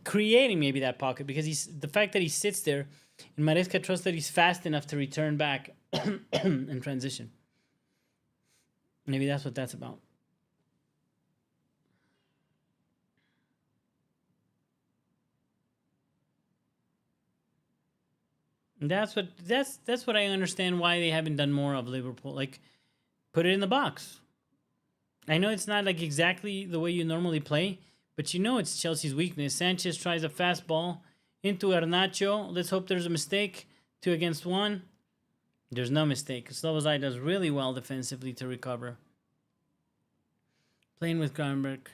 Creating maybe that pocket, because he's the fact that he sits there and Maresca trusts that he's fast enough to return back and transition. Maybe that's what that's about. And that's what I understand why they haven't done more of Liverpool. Like, put it in the box. I know it's not like exactly the way you normally play, but you know it's Chelsea's weakness. Sanchez tries a fastball into Garnacho. Let's hope there's a mistake. 2 against 1. There's no mistake. Slobozai does really well defensively to recover. Playing with Granberg.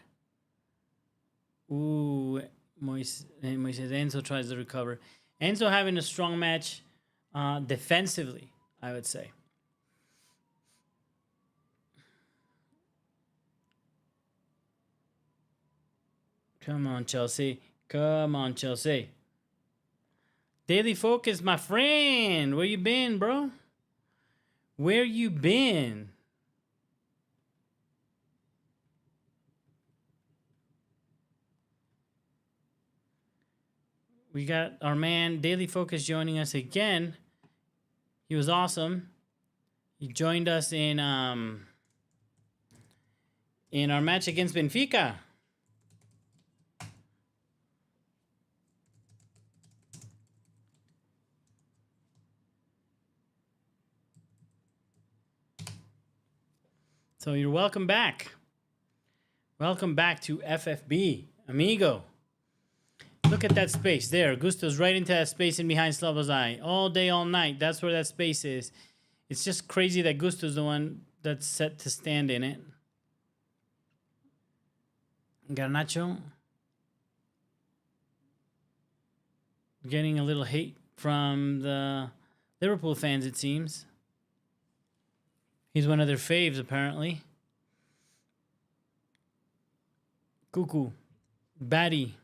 Ooh, Moises Enzo tries to recover. Enzo having a strong match defensively, I would say. Come on, Chelsea. Come on, Chelsea. Daily Focus, my friend. Where you been, bro? Where you been? We got our man Daily Focus joining us again. He was awesome. He joined us in our match against Benfica. So you're welcome back. Welcome back to FFB, amigo. Look at that space there. Gusto's right into that space in behind Slobozai. All day, all night. That's where that space is. It's just crazy that Gusto's the one that's set to stand in it. Garnacho. Getting a little hate from the Liverpool fans, it seems. He's one of their faves, apparently. Cuckoo. Batty.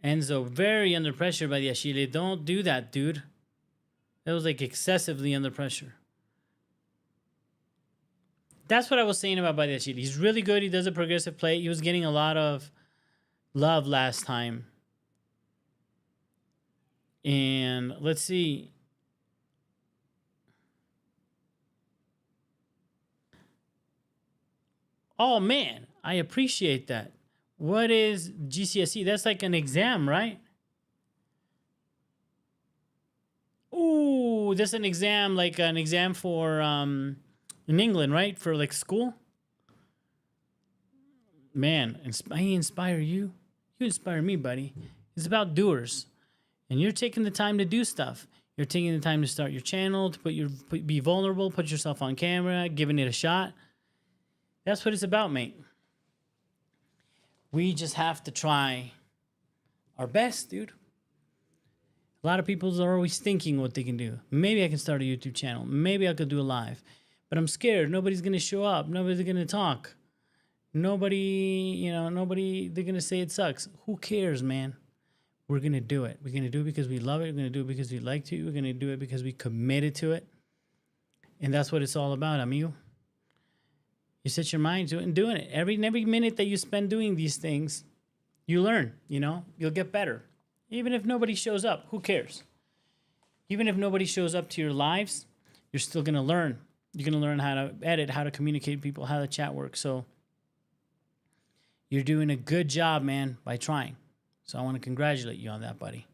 Enzo, very under pressure by the Achille. Don't do that, dude. That was like excessively under pressure. That's what I was saying about Badiashile. He's really good. He does a progressive play. He was getting a lot of love last time. And let's see. Oh, man. I appreciate that. What is GCSE? That's like an exam, right? Ooh, that's an exam, like an exam for in England, right? For like school. Man, I inspire you. You inspire me, buddy. It's about doers, and you're taking the time to do stuff. You're taking the time to start your channel, to be vulnerable, put yourself on camera, giving it a shot. That's what it's about, mate. We just have to try our best, dude. A lot of people are always thinking what they can do. Maybe I can start a YouTube channel. Maybe I could do a live. But I'm scared. Nobody's going to show up. Nobody's going to talk. Nobody, they're going to say it sucks. Who cares, man? We're going to do it. We're going to do it because we love it. We're going to do it because we like to. We're going to do it because we committed to it. And that's what it's all about, amigo. You set your mind to it and doing it. Every minute that you spend doing these things, you learn, you'll get better. Even if nobody shows up, who cares? Even if nobody shows up to your lives, you're still going to learn. You're going to learn how to edit, how to communicate with people, how the chat works. So you're doing a good job, man, by trying. So I want to congratulate you on that, buddy.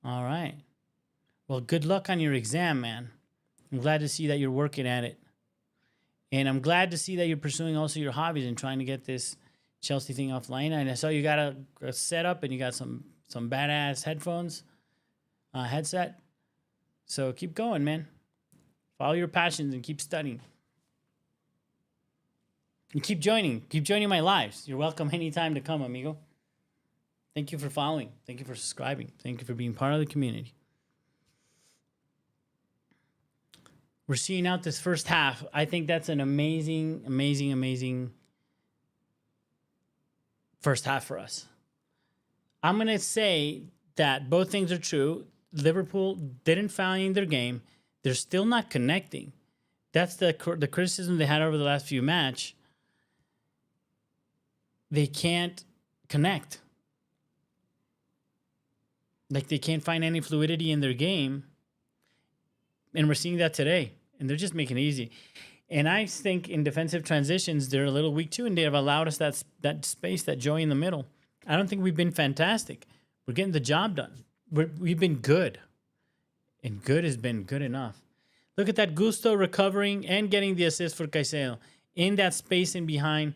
All right. Well, good luck on your exam, man. I'm glad to see that you're working at it. And I'm glad to see that you're pursuing also your hobbies and trying to get this Chelsea thing offline. And I saw you got a setup and you got some badass headphones, headset. So keep going, man. Follow your passions and keep studying. And keep joining. Keep joining my lives. You're welcome anytime to come, amigo. Thank you for following. Thank you for subscribing. Thank you for being part of the community. We're seeing out this first half. I think that's an amazing, amazing, amazing first half for us. I'm going to say that both things are true. Liverpool didn't find their game. They're still not connecting. That's the criticism they had over the last few matches. They can't connect. Like, they can't find any fluidity in their game. And we're seeing that today. And they're just making it easy. And I think in defensive transitions, they're a little weak too. And they have allowed us that space, that joy in the middle. I don't think we've been fantastic. We're getting the job done. We've been good. And good has been good enough. Look at that Gusto recovering and getting the assist for Caicedo. In that space in behind.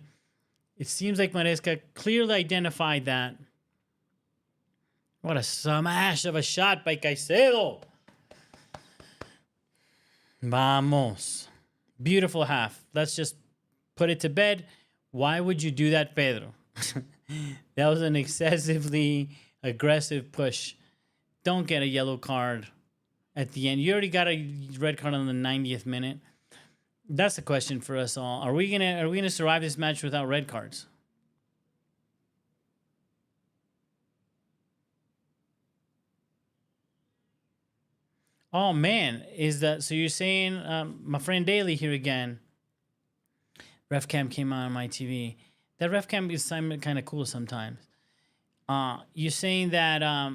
It seems like Maresca clearly identified that. What a smash of a shot by Caicedo. Vamos. Beautiful half. Let's just put it to bed. Why would you do that, Pedro? That was an excessively aggressive push. Don't get a yellow card at the end. You already got a red card on the 90th minute. That's the question for us all. Are we gonna survive this match without red cards? Oh man, so you're saying my friend Daly here again? Ref cam came on my TV. That ref cam is kind of cool sometimes. You're saying that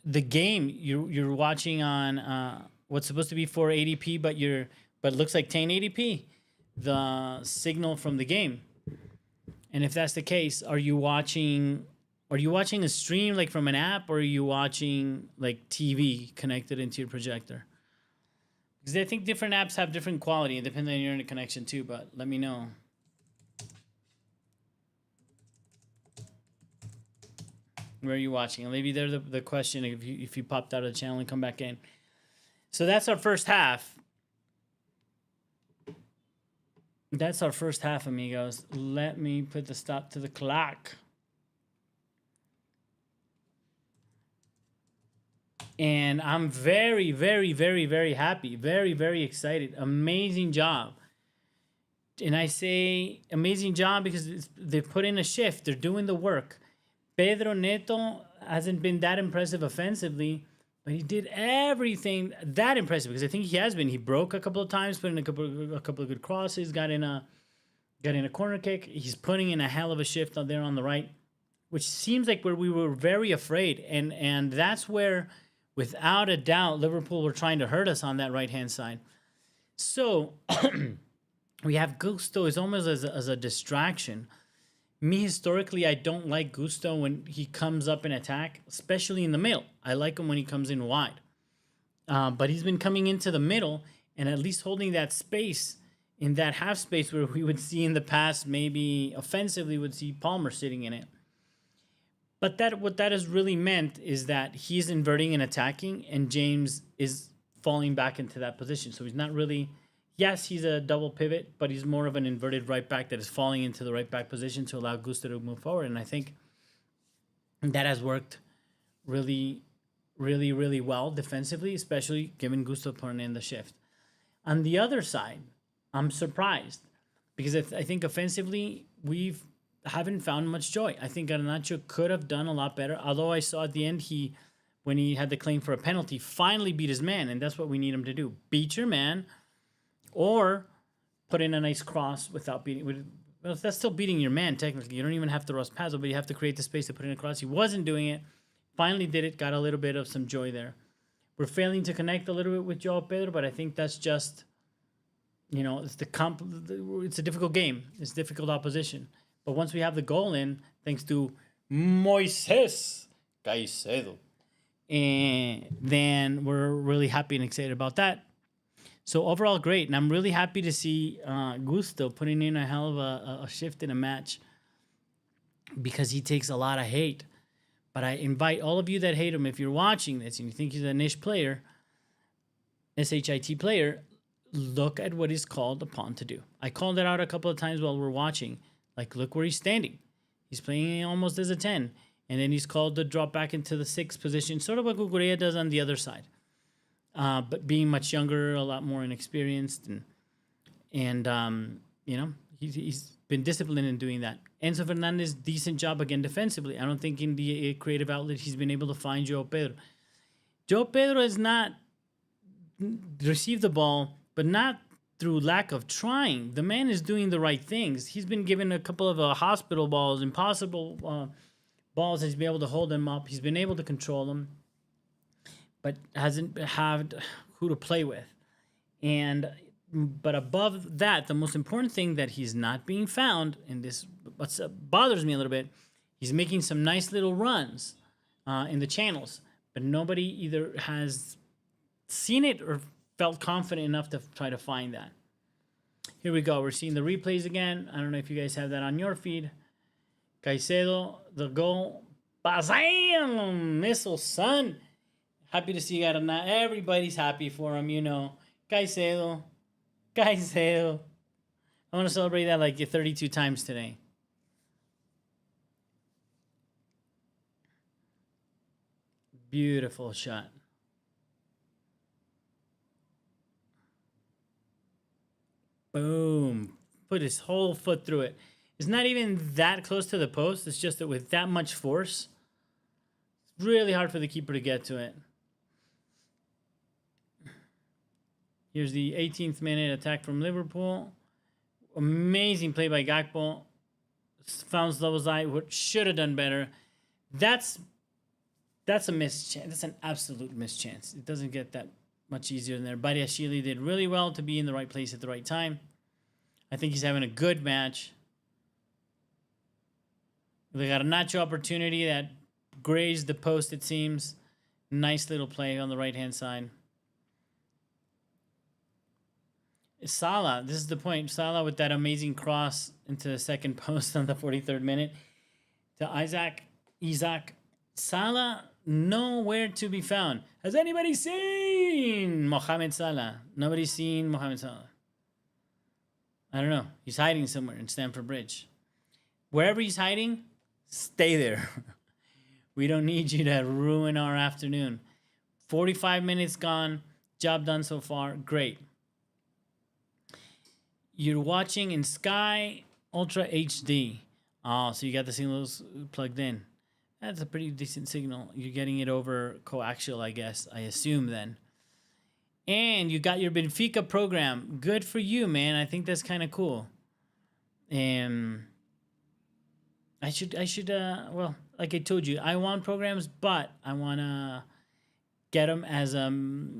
the game you're watching on what's supposed to be 480p, but looks like 1080p, the signal from the game. And if that's the case, are you watching a stream like from an app, or are you watching like TV connected into your projector? Because I think different apps have different quality depending on your internet connection too, but let me know. Where are you watching? And maybe there's the question if you popped out of the channel and come back in. So that's our first half. That's our first half, amigos. Let me put the stop to the clock. And I'm very, very, very, very happy. Very, very excited. Amazing job. And I say amazing job because they've put in a shift. They're doing the work. Pedro Neto hasn't been that impressive offensively, but he did everything that impressive, because I think he has been. He broke a couple of times, put in a couple of good crosses, got in a corner kick. He's putting in a hell of a shift out there on the right, which seems like where we were very afraid. And that's where, without a doubt, Liverpool were trying to hurt us on that right-hand side. So we have Gusto is almost as a distraction. Me, historically, I don't like Gusto when he comes up in attack, especially in the middle. I like him when he comes in wide. But he's been coming into the middle and at least holding that space, in that half space where we would see in the past, maybe offensively would see Palmer sitting in it. But what that has really meant is that he's inverting and attacking, and James is falling back into that position. So he's not really... Yes, he's a double pivot, but he's more of an inverted right back that is falling into the right back position to allow Gusto to move forward. And I think that has worked really, really, really well defensively, especially given Gusto putting in the shift. On the other side, I'm surprised because I think offensively haven't found much joy. I think Garnacho could have done a lot better. Although I saw at the end when he had the claim for a penalty, finally beat his man, and that's what we need him to do: beat your man. Or put in a nice cross without beating. Well, that's still beating your man, technically. You don't even have to rush past it, but you have to create the space to put in a cross. He wasn't doing it. Finally did it. Got a little bit of some joy there. We're failing to connect a little bit with Joao Pedro, but I think that's just, it's a difficult game. It's difficult opposition. But once we have the goal in, thanks to Moises Caicedo, and then we're really happy and excited about that. So overall, great. And I'm really happy to see Gusto putting in a hell of a shift in a match, because he takes a lot of hate. But I invite all of you that hate him, if you're watching this and you think he's a niche player, SHIT player, look at what he's called upon to do. I called it out a couple of times while we're watching. Like, look where he's standing. He's playing almost as a 10. And then he's called to drop back into the 6th position, sort of what Cucurella does on the other side. But being much younger, a lot more inexperienced. And he's been disciplined in doing that. Enzo Fernandez, decent job again defensively. I don't think in the creative outlet he's been able to find João Pedro. João Pedro has not received the ball, but not through lack of trying. The man is doing the right things. He's been given a couple of hospital balls, impossible balls. He's been able to hold them up. He's been able to control them, but hasn't had who to play with. But above that, the most important thing that he's not being found, and this bothers me a little bit, he's making some nice little runs in the channels, but nobody either has seen it or felt confident enough to try to find that. Here we go. We're seeing the replays again. I don't know if you guys have that on your feed. Caicedo, the goal. Bazam! Missile, son. Happy to see you. Everybody's happy for him, you know. Caicedo. I want to celebrate that like 32 times today. Beautiful shot. Boom. Put his whole foot through it. It's not even that close to the post. It's just that with that much force, it's really hard for the keeper to get to it. Here's the 18th minute attack from Liverpool. Amazing play by Gakpo. Found Slobozai, what should have done better. That's a missed chance. That's an absolute missed chance. It doesn't get that much easier than there. Badiashile did really well to be in the right place at the right time. I think he's having a good match. They got a Nacho opportunity that grazed the post, it seems. Nice little play on the right-hand side. Salah, this is the point. Salah with that amazing cross into the second post on the 43rd minute to Isaac. Salah, nowhere to be found. Has anybody seen Mohamed Salah? Nobody's seen Mohamed Salah. I don't know. He's hiding somewhere in Stamford Bridge. Wherever he's hiding, stay there. We don't need you to ruin our afternoon. 45 minutes gone. Job done so far. Great. You're watching in Sky Ultra HD. Oh, so you got the signals plugged in. That's a pretty decent signal. You're getting it over coaxial, I guess. I assume then. And you got your Benfica program. Good for you, man. I think that's kind of cool. I should, well, like I told you, I want programs, but I want to get them as a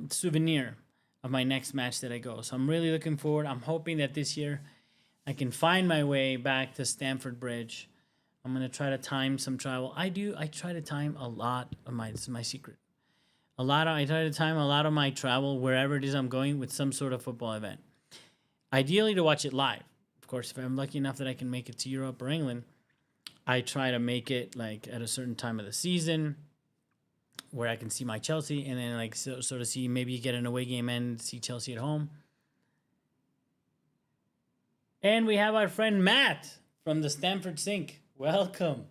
souvenir of my next match that I go. So I'm really looking forward. I'm hoping that this year I can find my way back to Stamford Bridge. I'm going to try to time some travel. I try to time a lot of this is my secret. I try to time a lot of my travel wherever it is I'm going with some sort of football event. Ideally to watch it live. Of course, if I'm lucky enough that I can make it to Europe or England, I try to make it like at a certain time of the season where I can see my Chelsea and then like sort of see maybe get an away game and see Chelsea at home. And we have our friend Matt from the Stamford Sink. Welcome,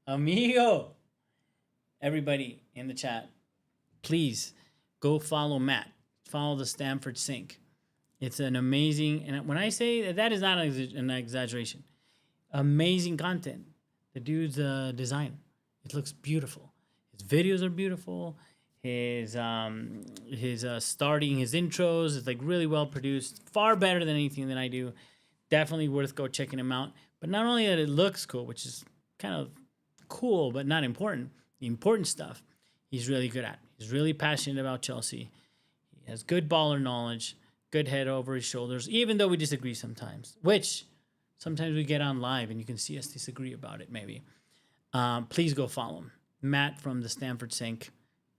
amigo. Everybody in the chat, please go follow Matt. Follow the Stamford Sink. It's an amazing, and when I say that is not an exaggeration, amazing content. The dude's design, it looks beautiful. His videos are beautiful. His starting, his intros, it's like really well produced. Far better than anything that I do. Definitely worth go checking him out. But not only that it looks cool, which is kind of cool but not important. The important stuff he's really good at. He's really passionate about Chelsea. He has good baller knowledge, good head over his shoulders, even though we disagree sometimes, which sometimes we get on live and you can see us disagree about it maybe. Please go follow him. Matt from the Stamford Sink.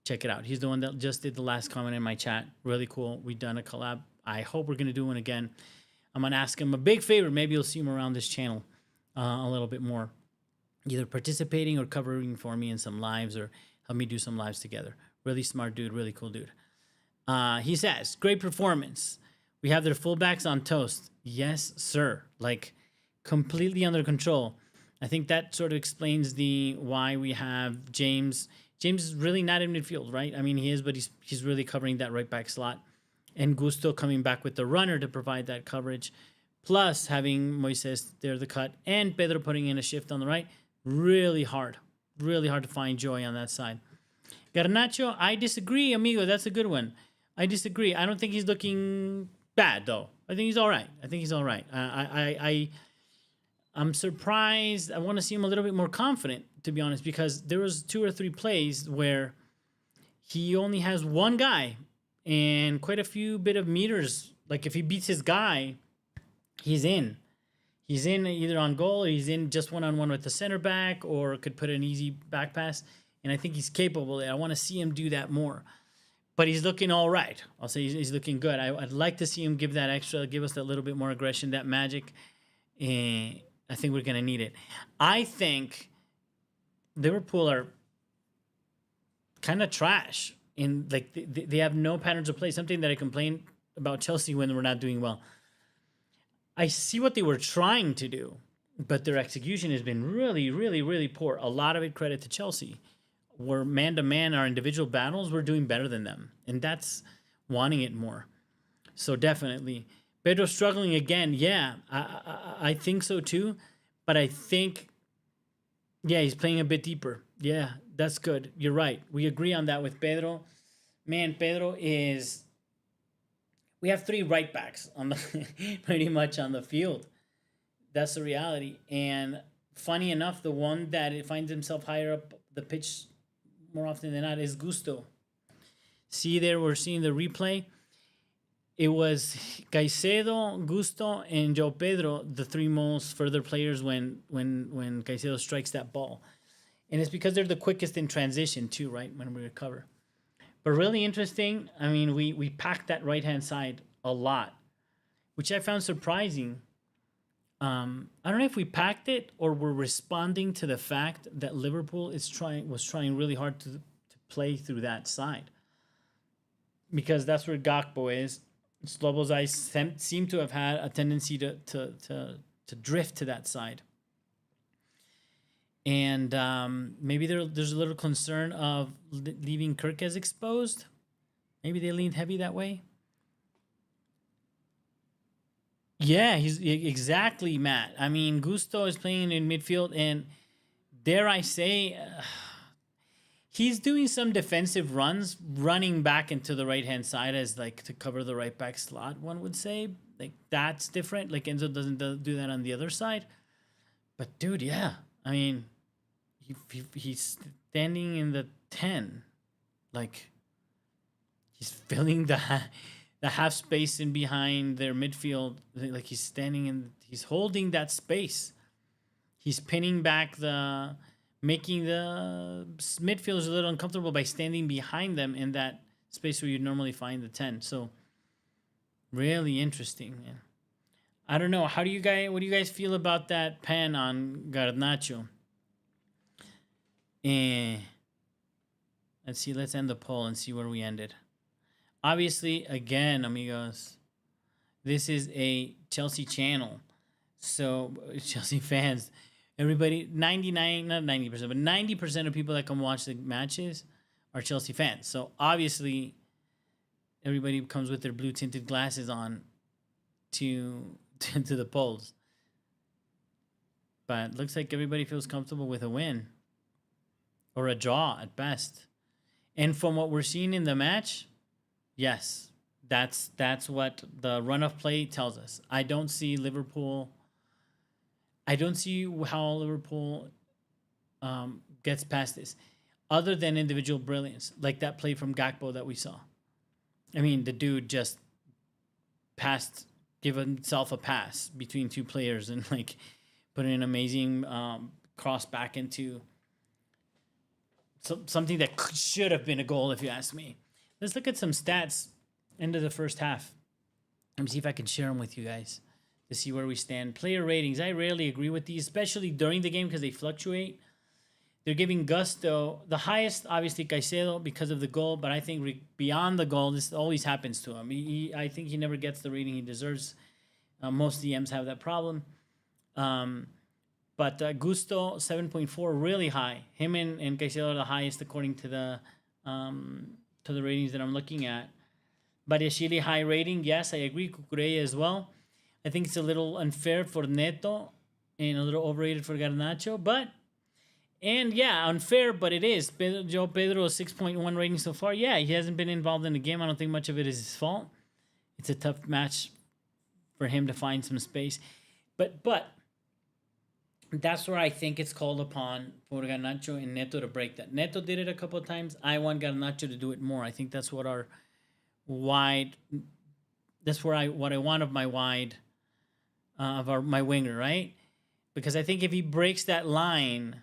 Check it out. He's the one that just did the last comment in my chat. Really cool. We've done a collab. I hope we're going to do one again. I'm going to ask him a big favor. Maybe you'll see him around this channel a little bit more. Either participating or covering for me in some lives or help me do some lives together. Really smart dude. Really cool dude. He says, great performance. We have their fullbacks on toast. Yes, sir. Like completely under control. I think that sort of explains the why we have James. James is really not in midfield, right? I mean, he is, but he's really covering that right back slot. And Gusto coming back with the runner to provide that coverage. Plus having Moises there the cut and Pedro putting in a shift on the right. Really hard. Really hard to find joy on that side. Garnacho, I disagree, amigo. That's a good one. I disagree. I don't think he's looking bad, though. I think he's all right. I'm surprised. I want to see him a little bit more confident, to be honest, because there was 2 or 3 plays where he only has one guy and quite a few bit of meters. Like if he beats his guy, he's in. He's in either on goal or he's in just one-on-one with the center back or could put an easy back pass. And I think he's capable. I want to see him do that more. But he's looking all right. I'll say he's looking good. I'd like to see him give that extra, give us that little bit more aggression, that magic. And I think we're going to need it. I think Liverpool are kind of trash. They have no patterns of play. Something that I complained about Chelsea when we're not doing well. I see what they were trying to do, but their execution has been really, really, really poor. A lot of it credit to Chelsea. We're man-to-man, our individual battles, we're doing better than them. And that's wanting it more. So definitely. Pedro struggling again. Yeah, I think so too. But I think, yeah, he's playing a bit deeper. Yeah, that's good. You're right. We agree on that with Pedro. Man, Pedro is... We have 3 right backs on the pretty much on the field. That's the reality. And funny enough, the one that finds himself higher up the pitch more often than not is Gusto. See there, we're seeing the replay. It was Caicedo, Gusto, and João Pedro, the 3 most further players when Caicedo strikes that ball. And it's because they're the quickest in transition too, right, when we recover. But really interesting, I mean, we packed that right-hand side a lot, which I found surprising. I don't know if we packed it or we're responding to the fact that Liverpool was trying really hard to play through that side. Because that's where Gakpo is. Sloboszai seem to have had a tendency to drift to that side. And maybe there's a little concern of leaving Kirk exposed. Maybe they leaned heavy that way. Yeah, he's exactly, Matt. I mean, Gusto is playing in midfield, and dare I say, he's doing some defensive runs, running back into the right-hand side as like to cover the right back slot, one would say. Like, that's different. Like, Enzo doesn't do that on the other side. But, dude, yeah. I mean, he's standing in the 10. Like, he's filling the half space in behind their midfield. Like, he's standing in, he's holding that space. He's pinning back making the midfielders a little uncomfortable by standing behind them in that space where you normally find the 10. So, really interesting, man. I don't know. What do you guys feel about that pen on Garnacho? Let's see. Let's end the poll and see where we ended. Obviously, again, amigos, this is a Chelsea channel. So, Chelsea fans, everybody, 99, not 90%, but 90% of people that come watch the matches are Chelsea fans. So, obviously, everybody comes with their blue tinted glasses on to the polls. But looks like everybody feels comfortable with a win or a draw at best. And from what we're seeing in the match, yes, that's what the run of play tells us. I don't see how Liverpool gets past this, other than individual brilliance, like that play from Gakpo that we saw. I mean, the dude just give himself a pass between 2 players and like put an amazing cross back into something that should have been a goal, if you ask me. Let's look at some stats into the first half. Let me see if I can share them with you guys to see where we stand. Player ratings. I rarely agree with these, especially during the game because they fluctuate. They're giving Gusto the highest, obviously Caicedo because of the goal, but I think beyond the goal, this always happens to him. I think he never gets the rating he deserves. Most DMs have that problem. But Gusto 7.4, really high. Him and Caicedo are the highest according to the ratings that I'm looking at. Badiashile, high rating. Yes, I agree. Cucurella as well. I think it's a little unfair for Neto and a little overrated for Garnacho. And yeah, unfair, but it is. Pedro 6.1 rating so far. Yeah, he hasn't been involved in the game. I don't think much of it is his fault. It's a tough match for him to find some space. But that's where I think it's called upon for Garnacho and Neto to break that. Neto did it a couple of times. I want Garnacho to do it more. I think that's what our wide. That's what I want of my wide, my winger, right? Because I think if he breaks that line,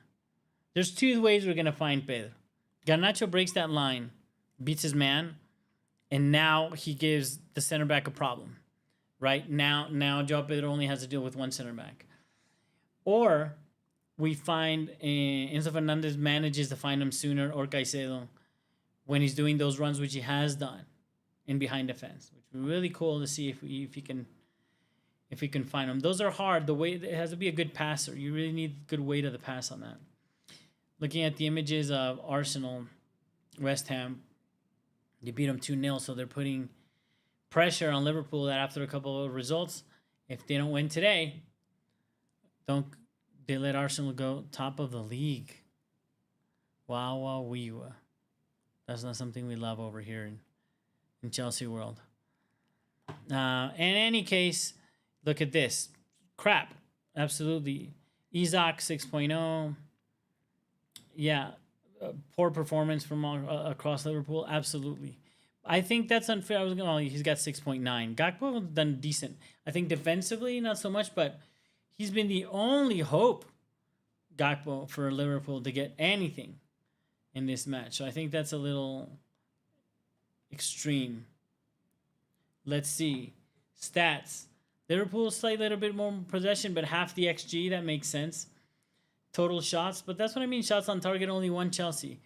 there's two ways we're gonna find Pedro. Garnacho breaks that line, beats his man, and now he gives the center back a problem, right? Now Joao Pedro only has to deal with one center back. Or we find Enzo Fernandez manages to find him sooner, or Caicedo, when he's doing those runs, which he has done in behind defense, which would be really cool to see if he can find him. Those are hard. The way it has to be a good passer. You really need good weight of the pass on that. Looking at the images of Arsenal, West Ham, they beat them 2-0, so they're putting pressure on Liverpool that after a couple of results, if they don't win today, they let Arsenal go top of the league. Wow, wee. That's not something we love over here in Chelsea world. In any case, look at this. Crap. Absolutely. Isaac 6.0. Yeah. Poor performance from across Liverpool. Absolutely. I think that's unfair. He's got 6.9. Gakpo done decent. I think defensively, not so much, but he's been the only hope, Gakpo, for Liverpool to get anything in this match. So I think that's a little extreme. Let's see. Stats. Liverpool slightly little bit more possession, but half the XG. That makes sense. Total shots, but that's what I mean. Shots on target, only one Chelsea.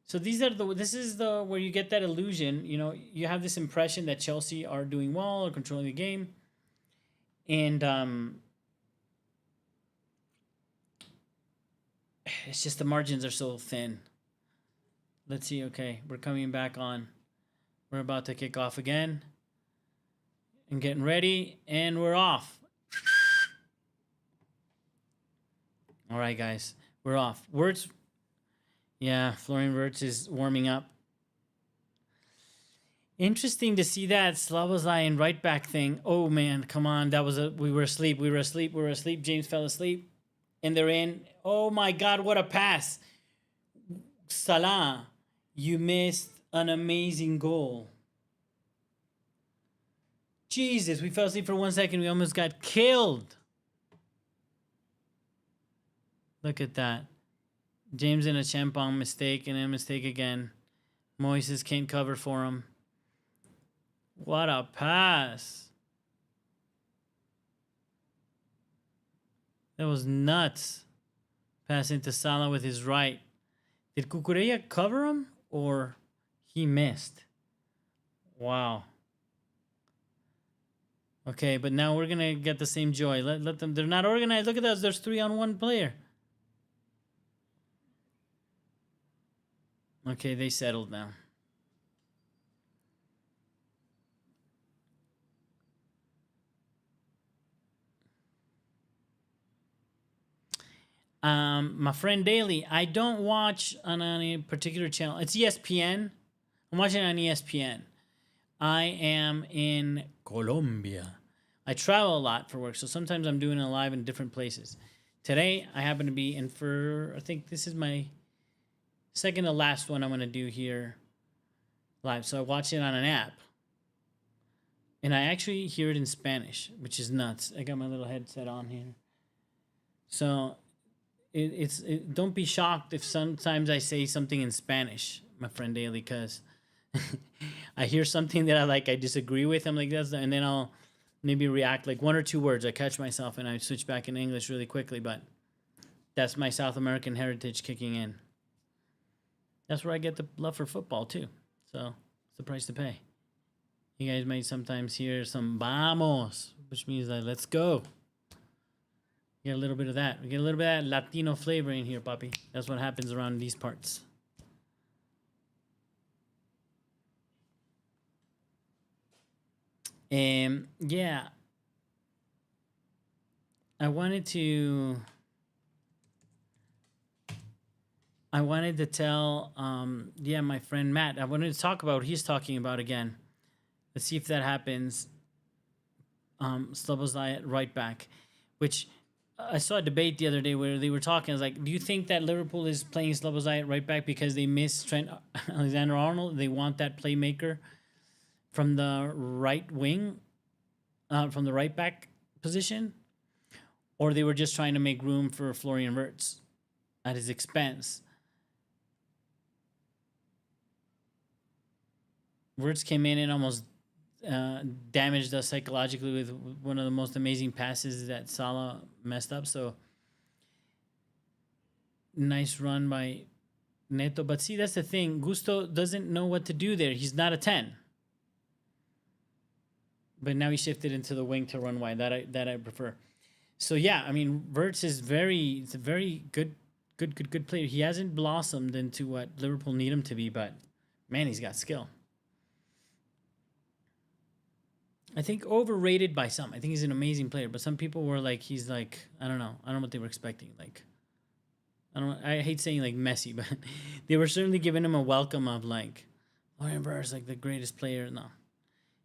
So this is where you get that illusion. You know, you have this impression that Chelsea are doing well or controlling the game, and it's just the margins are so thin. Let's see. Okay, we're coming back on. We're about to kick off again. And getting ready. And we're off. All right, guys. We're off. Wirtz. Yeah, Florian Wirtz is warming up. Interesting to see that Szoboszlai right back thing. Oh, man. Come on. We were asleep. James fell asleep. And they're in. Oh, my God. What a pass. Salah, you missed an amazing goal. Jesus, we fell asleep for 1 second. We almost got killed. Look at that. James in a Champong mistake and a mistake again. Moises can't cover for him. What a pass. That was nuts. Passing to Salah with his right. Did Cucurella cover him or he missed? Wow. Okay, but now we're going to get the same joy. Let them. They're not organized. Look at that. There's 3-on-1 player. Okay, they settled now. My friend Daly, I don't watch on any particular channel. It's ESPN. I'm watching on ESPN. I am in Colombia. I travel a lot for work, so sometimes I'm doing it live in different places. Today, I happen to be in I think this is my second to last one I'm going to do here live. So I watch it on an app. And I actually hear it in Spanish, which is nuts. I got my little headset on here. So don't be shocked if sometimes I say something in Spanish, my friend Daly, because I hear something that I disagree with. I'm like, and then I'll maybe react like one or two words. I catch myself and I switch back in English really quickly. But That's my South American heritage kicking in. That's where I get the love for football too. So it's the price to pay. You guys might sometimes hear some vamos, which means like let's go. Get a little bit of that. We get a little bit of that Latino flavor in here, puppy. That's what happens around these parts. Yeah. I wanted to tell yeah, my friend Matt. I wanted to talk about what he's talking about again. Let's see if that happens. Slobozlai at right back, which I saw a debate the other day where they were talking. I was like, do you think that Liverpool is playing Slobozlai at right back because they miss Trent Alexander-Arnold? They want that playmaker from the right wing, from the right back position? Or they were just trying to make room for Florian Wirtz at his expense? Wirtz came in and almost damaged us psychologically with one of the most amazing passes that Salah messed up. So nice run by Neto. But see, that's the thing. Gusto doesn't know what to do there. He's not a 10. But now he shifted into the wing to run wide. That I prefer. So yeah, I mean, Wirtz is it's a very good player. He hasn't blossomed into what Liverpool need him to be, but man, he's got skill. I think overrated by some. I think he's an amazing player, but some people were like, he's like, I don't know what they were expecting. Like, I hate saying like Messi, but they were certainly giving him a welcome of like, Florian Wirtz, like the greatest player. No,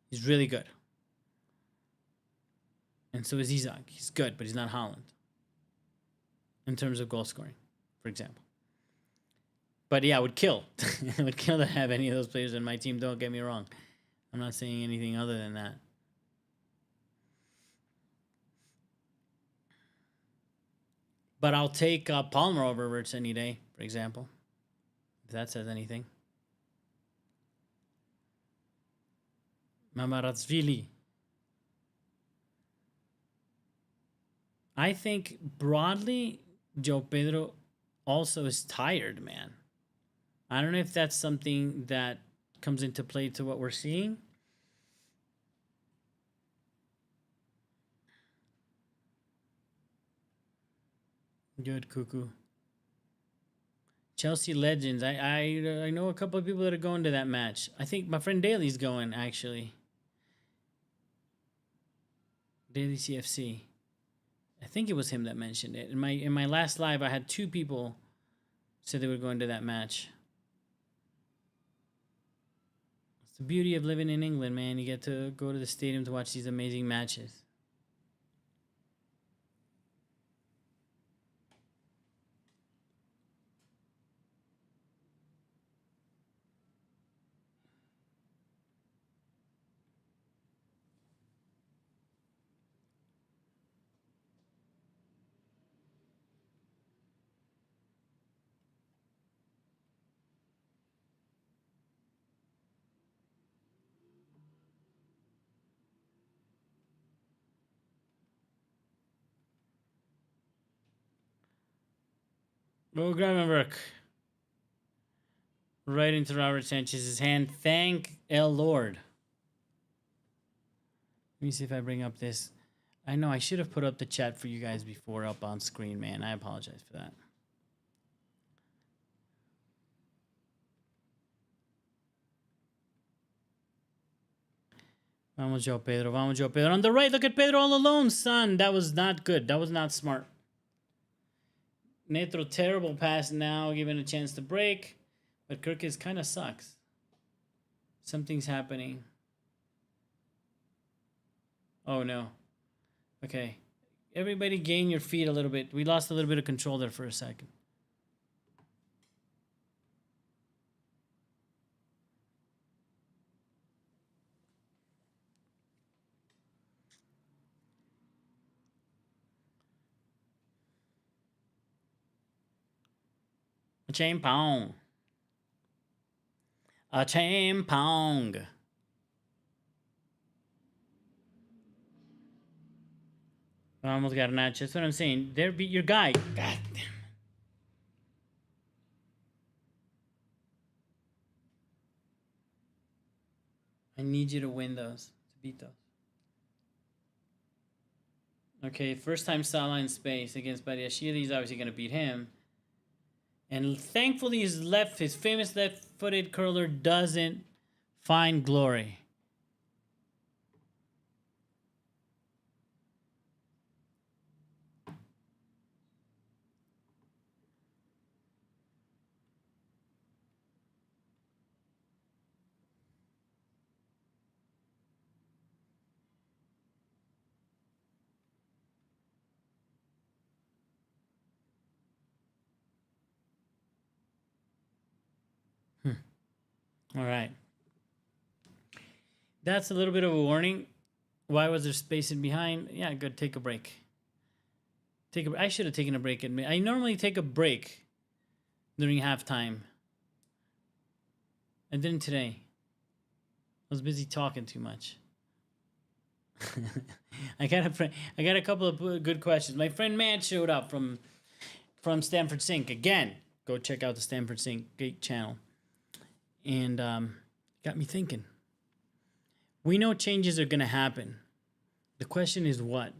he's really good. And so is Isak. He's good, but he's not Haaland in terms of goal scoring, for example. But yeah, it would kill. It would kill to have any of those players in my team. Don't get me wrong. I'm not saying anything other than that. But I'll take Palmer over Wirtz any day, for example, if that says anything. Mamaratsvili. I think broadly, Joe Pedro also is tired, man. I don't know if that's something that comes into play to what we're seeing. Good, Cuckoo. Chelsea legends. I know a couple of people that are going to that match. I think my friend Daly's going, actually. Daily CFC. I think it was him that mentioned it. In my last live, I had 2 people said they were going to that match. It's the beauty of living in England, man. You get to go to the stadium to watch these amazing matches. Oh, Gravenberg. Right into Robert Sanchez's hand. Thank El Lord. Let me see if I bring up this. I know I should have put up the chat for you guys before up on screen, man. I apologize for that. Vamos, Joe Pedro. Vamos, Joe Pedro. On the right, look at Pedro all alone, son. That was not good. That was not smart. Neto, terrible pass now, given a chance to break. But Kirkis kind of sucks. Something's happening. Oh, no. Okay. Everybody gain your feet a little bit. We lost a little bit of control there for a second. A chain pong. A chain pong. Almost got a match. That's what I'm saying. There be your guy. God damn. I need you to win those, to beat those. Okay, first time Salah in space against Badiashile. He's obviously going to beat him. And thankfully, his famous left-footed curler doesn't find glory. All right. That's a little bit of a warning. Why was there space in behind? Yeah, good. Take a break. I should have taken a break. I normally take a break during halftime. I didn't today. I was busy talking too much. I got a couple of good questions. My friend Matt showed up from Stamford Sync again. Go check out the Stamford Sync channel. And got me thinking. We know changes are going to happen. The question is what?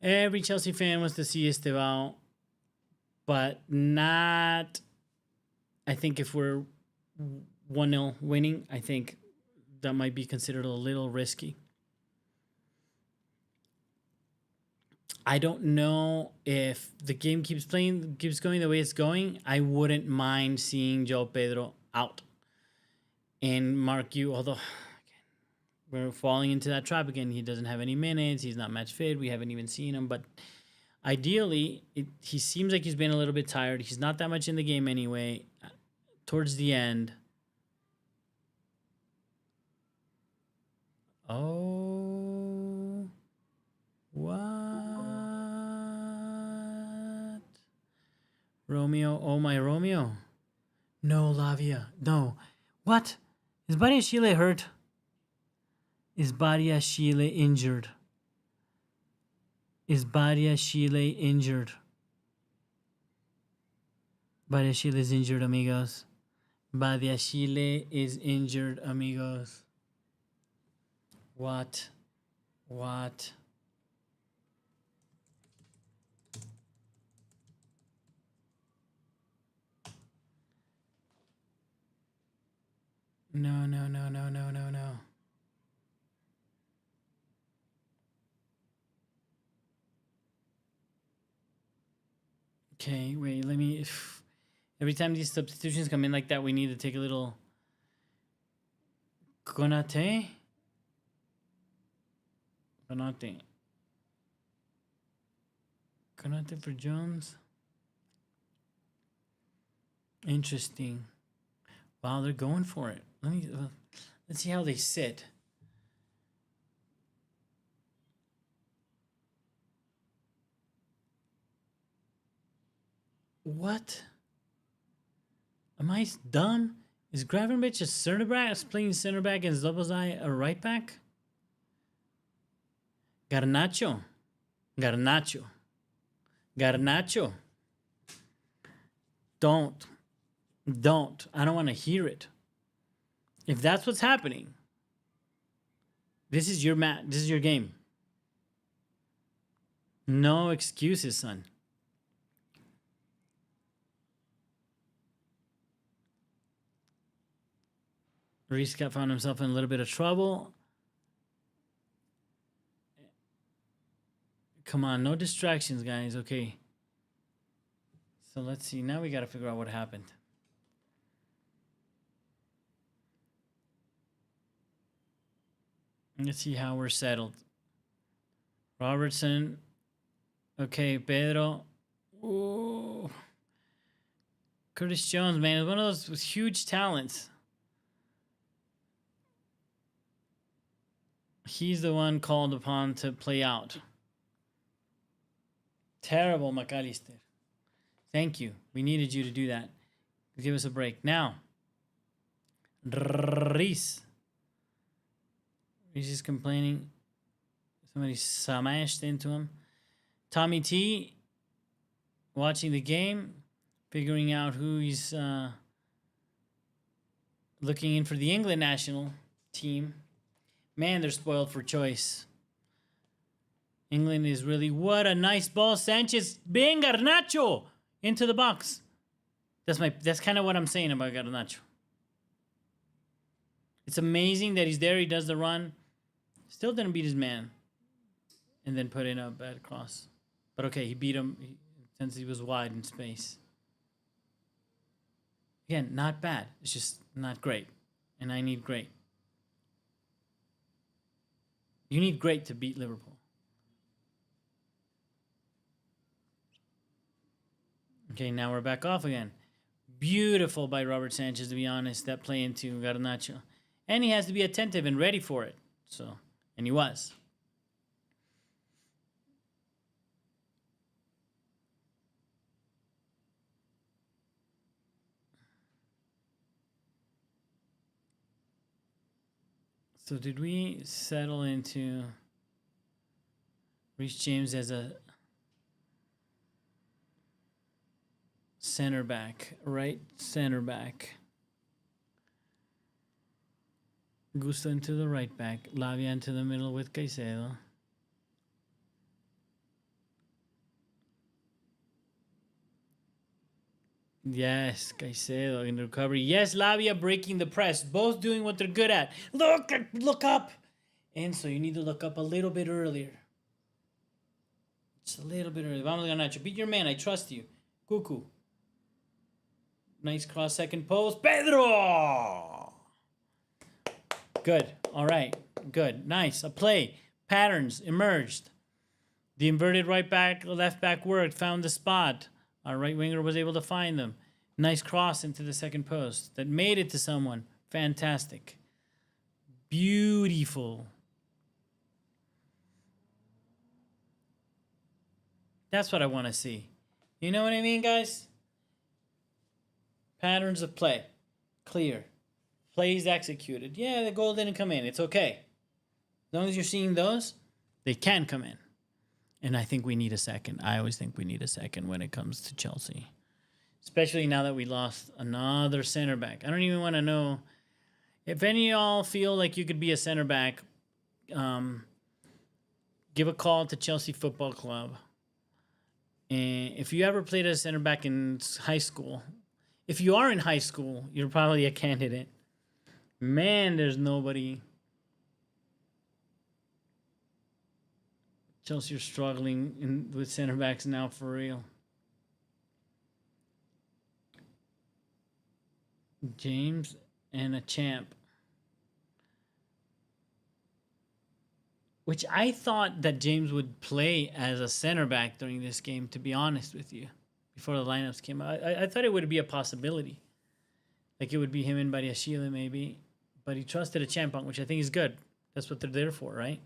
Every Chelsea fan wants to see Estevao, but not... I think if we're 1-0 winning, I think that might be considered a little risky. I don't know if the game keeps going the way it's going. I wouldn't mind seeing João Pedro out. And Mark Yu, although we're falling into that trap again. He doesn't have any minutes. He's not match fit. We haven't even seen him. But ideally, he seems like he's been a little bit tired. He's not that much in the game anyway. Towards the end. Oh. What? Romeo. Oh, my Romeo. No, Lavia. No. What? Is Badiashile hurt? Is Badiashile injured? Is Badiashile injured? Badiashile is injured, amigos. Badiashile is injured, amigos. What? What? No, no, no, no, no, no, no. Okay, wait, let me... Every time these substitutions come in like that, we need to take a little... Konate? Konate. Konate for Jones? Interesting. Wow, they're going for it. Let's see how they sit. What? Am I dumb? Is Gravenberch a center back, playing center back, and Zobozai a right back? Garnacho. Garnacho. Garnacho. Don't. I don't want to hear it. If that's what's happening, this is your match. This is your game. No excuses, son. Reese found himself in a little bit of trouble. Come on, no distractions, guys. Okay. So let's see. Now we got to figure out what happened. Let's see how we're settled. Robertson. Okay, Pedro. Ooh. Curtis Jones, man, is one of those huge talents. He's the one called upon to play out. Terrible, McAllister. Thank you. We needed you to do that. Give us a break. Now, Reese. Reese is complaining. Somebody smashed into him. Tommy T, watching the game, figuring out who he's looking in for the England national team. Man, they're spoiled for choice. England is really... What a nice ball. Sanchez. Bing, Garnacho. Into the box. That's kind of what I'm saying about Garnacho. It's amazing that he's there. He does the run. Still didn't beat his man. And then put in a bad cross. But okay, he beat him since he was wide in space. Again, not bad. It's just not great. And I need great. You need great to beat Liverpool. Okay, now we're back off again. Beautiful by Robert Sanchez, to be honest, that play into Garnacho. And he has to be attentive and ready for it. So, and he was. So did we settle into Reece James as a center back, right center back? Gusto into the right back. Lavia into the middle with Caicedo. Yes, Caicedo in the recovery. Yes, Lavia breaking the press. Both doing what they're good at. Look up. And so you need to look up a little bit earlier. Just a little bit earlier. Vamos, Garnacho. Beat your man. I trust you. Cuckoo. Nice cross second post. Pedro! Good. All right. Good. Nice. A play. Patterns emerged. The inverted right back, left back worked. Found the spot. Our right winger was able to find them. Nice cross into the second post that made it to someone. Fantastic. Beautiful. That's what I want to see. You know what I mean, guys? Patterns of play. Clear. Plays executed. Yeah, the goal didn't come in. It's okay. As long as you're seeing those, they can come in. And I think we need a second. I always think we need a second when it comes to Chelsea. Especially now that we lost another center back. I don't even want to know. If any of y'all feel like you could be a center back, give a call to Chelsea Football Club. And if you ever played as a center back in high school, if you are in high school, you're probably a candidate. Man, there's nobody. Chelsea are struggling with center backs now for real. James and a champ. Which I thought that James would play as a center back during this game, to be honest with you. Before the lineups came out. I thought it would be a possibility. Like it would be him and Badiashile maybe. But he trusted a champ, which I think is good. That's what they're there for, right?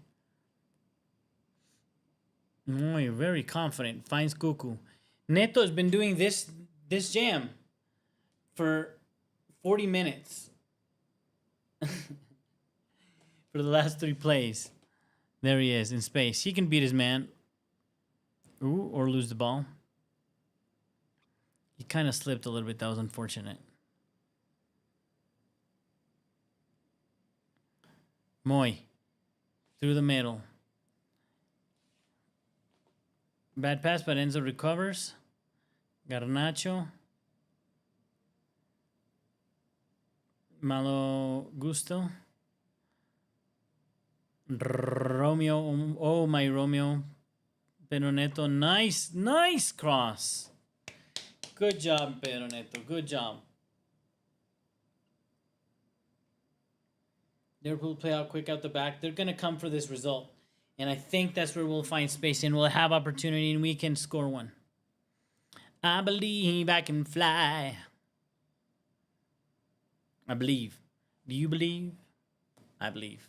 Muy, very confident. Finds Cuckoo. Neto has been doing this jam for 40 minutes. For the last 3 plays. There he is in space. He can beat his man. Ooh, or lose the ball. He kind of slipped a little bit. That was unfortunate. Moy. Through the middle. Bad pass, but Enzo recovers. Garnacho. Malo Gusto. Romeo. Oh, my Romeo. Pedro Neto. Nice cross. Good job, Pedro Neto. Good job. Liverpool play out quick out the back. They're going to come for this result. And I think that's where we'll find space and we'll have opportunity and we can score one. I believe I can fly. I believe. Do you believe? I believe.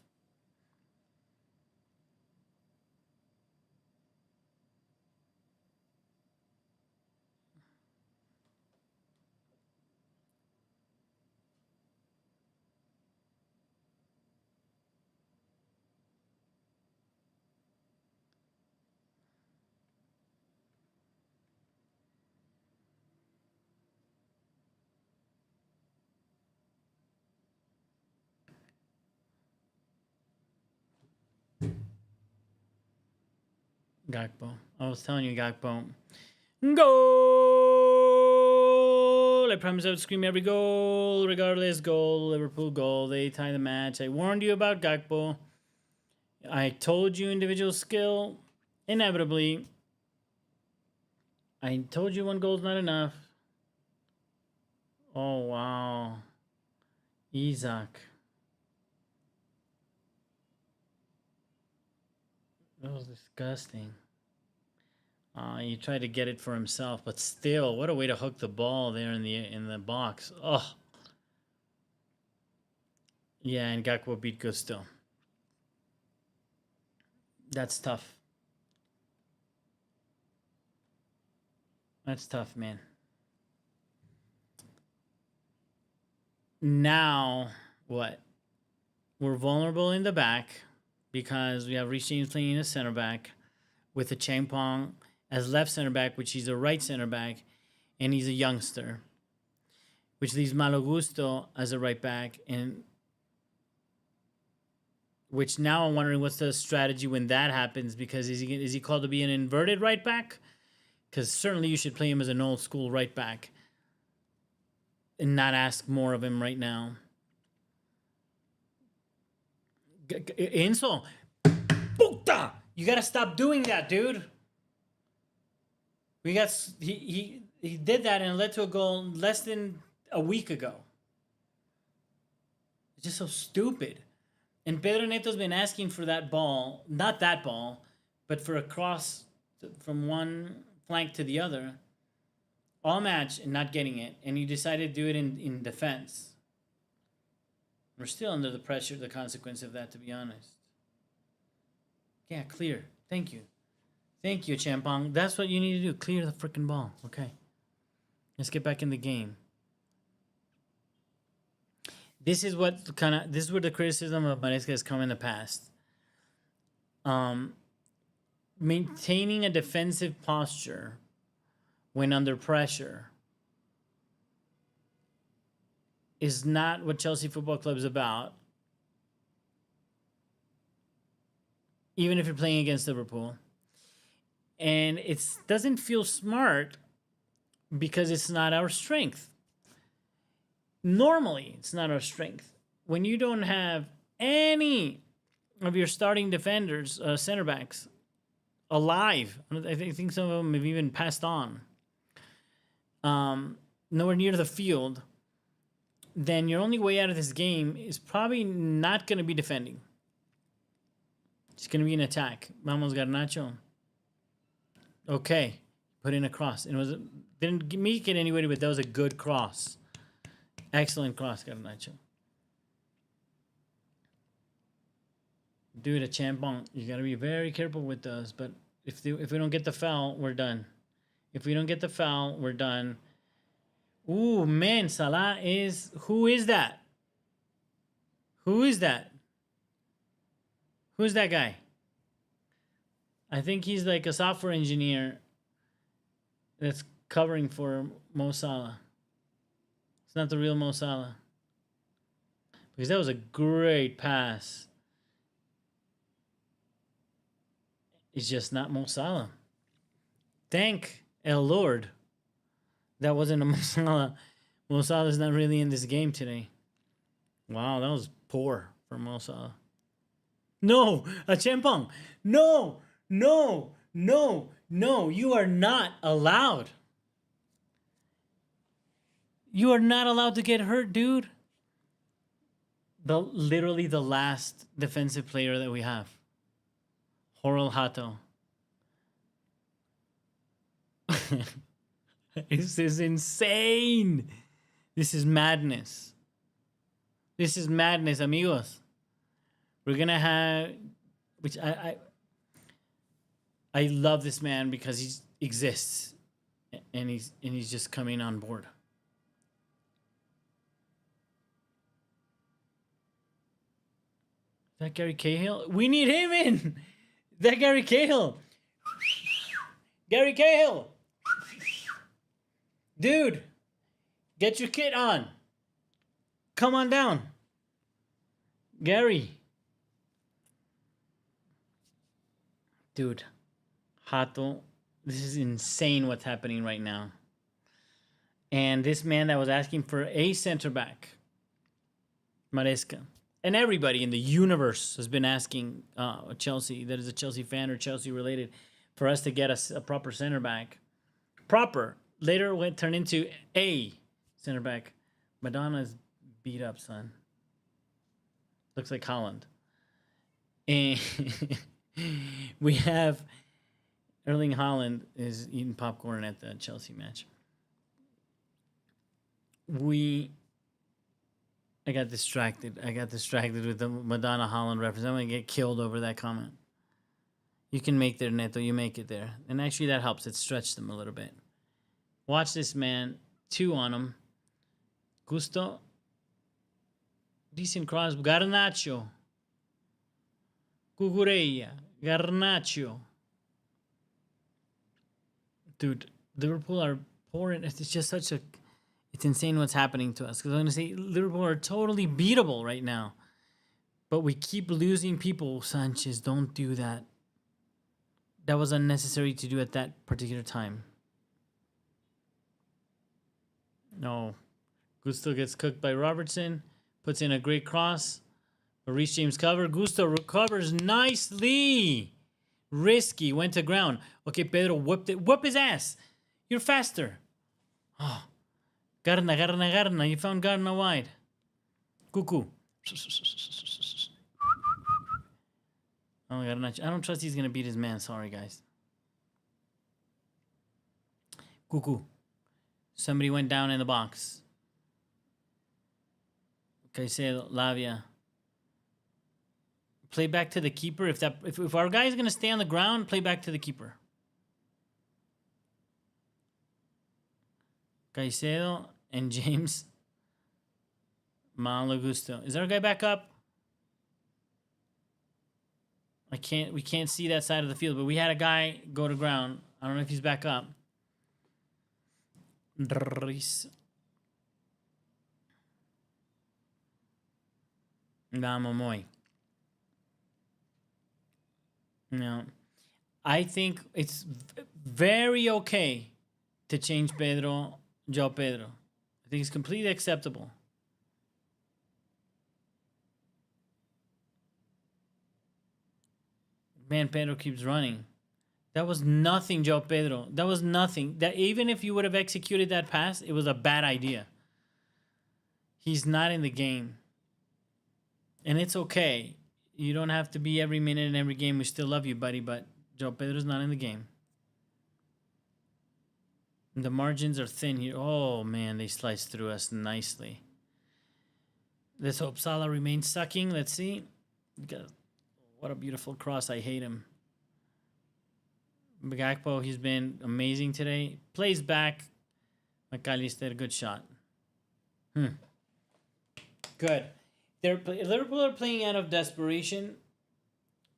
Gakpo. I was telling you, Gakpo. Goal! I promise I would scream every goal, regardless. Goal, Liverpool goal. They tie the match. I warned you about Gakpo. I told you individual skill. Inevitably. I told you one goal's not enough. Oh, wow. Isaac. That was disgusting. He tried to get it for himself, but still, what a way to hook the ball there in the box. Oh. Yeah, and Gakpo beat Gusto. That's tough. That's tough, man. Now, what? We're vulnerable in the back because we have Reece James playing as center back with a Champong as left center back, which he's a right center back, and he's a youngster, which leaves Malo Gusto as a right back, and which now I'm wondering what's the strategy when that happens, because is he called to be an inverted right back? Because certainly you should play him as an old school right back and not ask more of him right now. Enzo, puta! You gotta stop doing that, dude. We got he did that and it led to a goal less than a week ago. It's just so stupid. And Pedro Neto's been asking for that ball, not that ball, but for a cross from one flank to the other, all match and not getting it. And he decided to do it in defense. We're still under the pressure, the consequence of that, to be honest. Yeah, clear. Thank you. Thank you, Champong. That's what you need to do. Clear the freaking ball. Okay. Let's get back in the game. This is what this is where the criticism of Maresca has come in the past. Maintaining a defensive posture when under pressure is not what Chelsea Football Club is about. Even if you're playing against Liverpool. And it doesn't feel smart because it's not our strength. Normally, it's not our strength. When you don't have any of your starting defenders, center backs, alive, I think some of them have even passed on, nowhere near the field, then your only way out of this game is probably not going to be defending. It's going to be an attack. Vamos, Garnacho. Okay. Put in a cross. And didn't make it anyway, but that was a good cross. Excellent cross, Garnacho. Dude, a Champong. You got to be very careful with those. But if we don't get the foul, we're done. If we don't get the foul, we're done. Ooh, man, Salah is... Who is that? Who is that? Who's that guy? I think he's like a software engineer that's covering for Mo Salah. It's not the real Mo Salah. Because that was a great pass. It's just not Mo Salah. Thank El Lord. That wasn't a Mo Salah. Mo Salah's not really in this game today. Wow, that was poor for Mo Salah. No, a Champong. No, no, no, no. You are not allowed. You are not allowed to get hurt, dude. Literally the last defensive player that we have. Horal Hato. This is insane. This is madness. This is madness, amigos. We're gonna have, which I love this man because he exists, and he's just coming on board. Is that Gary Cahill? We need him in. That Gary Cahill. Gary Cahill. Dude, get your kit on. Come on down. Gary. Dude, Hato. This is insane what's happening right now. And this man that was asking for a center back, Maresca, and everybody in the universe has been asking Chelsea, that is a Chelsea fan or Chelsea related, for us to get a proper center back. Proper. Later went turned into a center back. Madonna's beat up, son. Looks like Holland. And we have Erling Haaland is eating popcorn at the Chelsea match. I got distracted. With the Madonna Holland reference. I'm going to get killed over that comment. You can make there, Neto. You make it there. And actually that helps. It stretched them a little bit. Watch this, man. 2 on him. Gusto. Decent cross. Garnacho. Cucurella. Garnacho. Dude, Liverpool are pouring. It's just such a... It's insane what's happening to us. Because I'm going to say Liverpool are totally beatable right now. But we keep losing people. Sanchez, don't do that. That was unnecessary to do at that particular time. No. Gusto gets cooked by Robertson. Puts in a great cross. A Reece James cover. Gusto recovers nicely. Risky. Went to ground. Okay, Pedro whipped it. Whip his ass. You're faster. Oh. Garna. You found Garna wide. Cuckoo. Oh, Garnacho. I don't trust he's going to beat his man. Sorry, guys. Cuckoo. Somebody went down in the box. Caicedo, Lavia. Play back to the keeper. If our guy is going to stay on the ground, play back to the keeper. Caicedo and James. Malo Gusto. Is our guy back up? We can't see that side of the field, but we had a guy go to ground. I don't know if he's back up. Reece. Moy. No. I think it's very okay to change João Pedro. I think it's completely acceptable. Man, Pedro keeps running. That was nothing, João Pedro. That was nothing. That even if you would have executed that pass, it was a bad idea. He's not in the game. And it's okay. You don't have to be every minute in every game. We still love you, buddy, but João Pedro's not in the game. And the margins are thin here. Oh, man, they sliced through us nicely. Let's hope Salah remains sucking. Let's see. What a beautiful cross. I hate him. Gakpo, he's been amazing today. Plays back. McAllister, good shot. Good. Liverpool are playing out of desperation.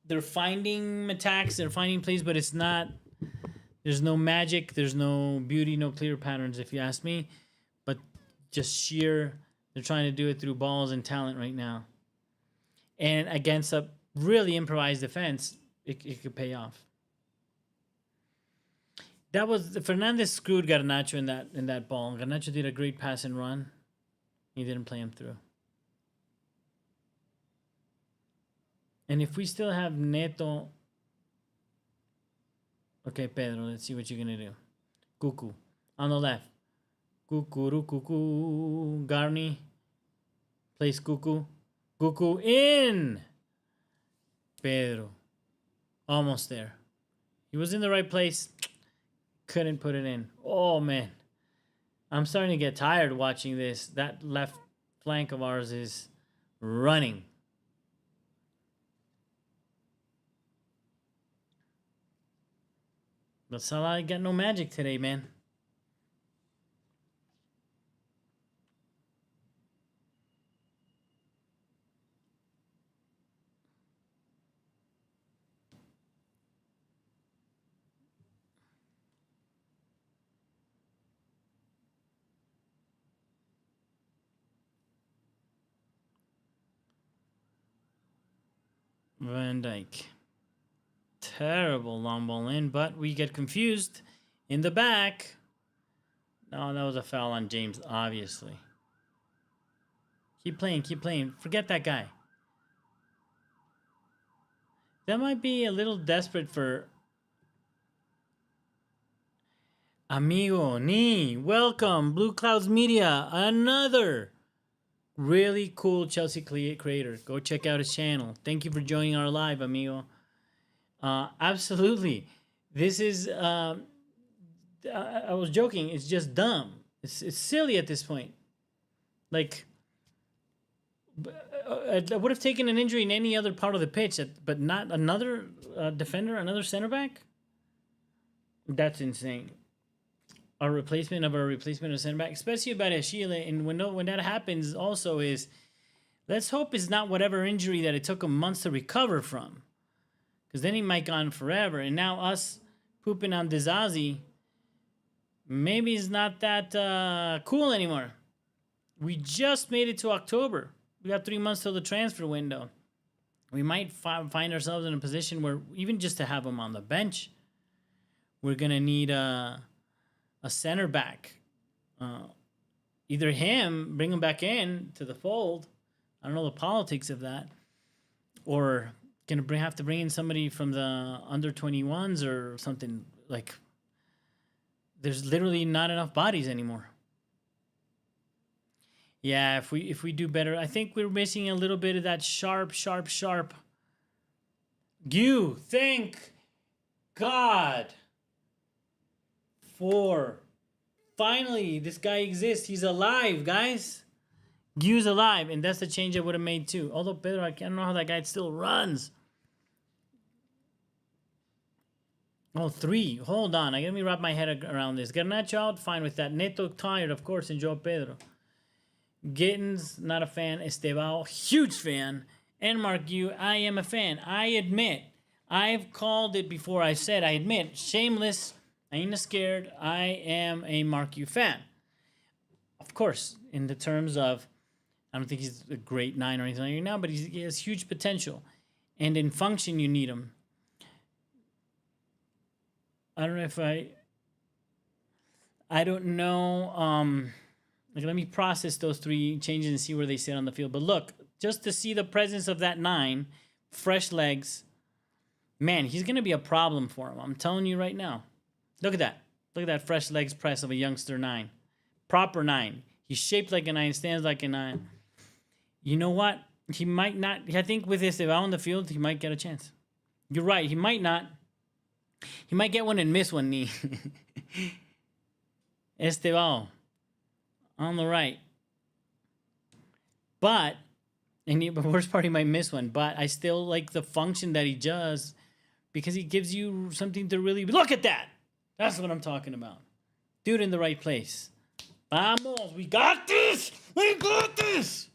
They're finding attacks. They're finding plays, but it's not... There's no magic. There's no beauty, no clear patterns, if you ask me. But just sheer... They're trying to do it through balls and talent right now. And against a really improvised defense, it could pay off. That was... Fernandez screwed Garnacho in that ball. Garnacho did a great pass and run. He didn't play him through. And if we still have Neto... Okay, Pedro, let's see what you're going to do. Cuckoo. On the left. Cuckoo. Garni. Plays Cuckoo. Cuckoo in! Pedro. Almost there. He was in the right place. Couldn't put it in. Oh, man. I'm starting to get tired watching this. That left flank of ours is running. But Salah got no magic today, man. Van Dijk. terrible long ball in, but we get confused in the back. No, that was a foul on James, obviously. Keep playing, keep playing. Forget that guy. That might be a little desperate for... Amigo, Ni, welcome. Blue Clouds Media, another really cool Chelsea creator. Go check out his channel. Thank you for joining our live, amigo. Absolutely. This is... I was joking. It's just dumb. It's silly at this point. Like... I would have taken an injury in any other part of the pitch, but not another defender, another center back? That's insane. A replacement of center back, especially about Ashila. And when that happens, also is, let's hope it's not whatever injury that it took him months to recover from. Because then he might go on forever. And now us pooping on Dizazi, maybe it's not that cool anymore. We just made it to October. We got 3 months till the transfer window. We might find ourselves in a position where even just to have him on the bench, we're going to need a center back. Either him, bring him back in to the fold. I don't know the politics of that. Or going to have to bring in somebody from the under 21s or something. Like, there's literally not enough bodies anymore. Yeah, if we do better, I think we're missing a little bit of that sharp. You thank God for finally this guy exists. He's alive, guys. Gu's alive, and that's the change I would have made too. Although Pedro, I don't know how that guy still runs. Oh, 3. Hold on, let me wrap my head around this. Garnacho out, fine with that. Neto tired, of course, and Joe Pedro. Gittins, not a fan. Estevao, huge fan. And Mark Yu, I am a fan. I admit, I've called it before. I admit, shameless. I ain't scared. I am a Mark Yu fan. Of course, in the terms of, I don't think he's a great 9 or anything like that now, but he has huge potential. And in function, you need him. I don't know if I don't know. Like, let me process those 3 changes and see where they sit on the field. But look, just to see the presence of that 9, fresh legs, man, he's going to be a problem for him. I'm telling you right now. Look at that. Look at that fresh legs press of a youngster 9. Proper 9. He's shaped like a 9, stands like a 9. You know what? He might not. I think with Estevao on the field, he might get a chance. You're right. He might not. He might get one and miss one knee. Estevao. On the right. But, and the worst part, he might miss one, but I still like the function that he does because he gives you something to really... Look at that! That's what I'm talking about. Do it in the right place. Vamos! We got this! We got this!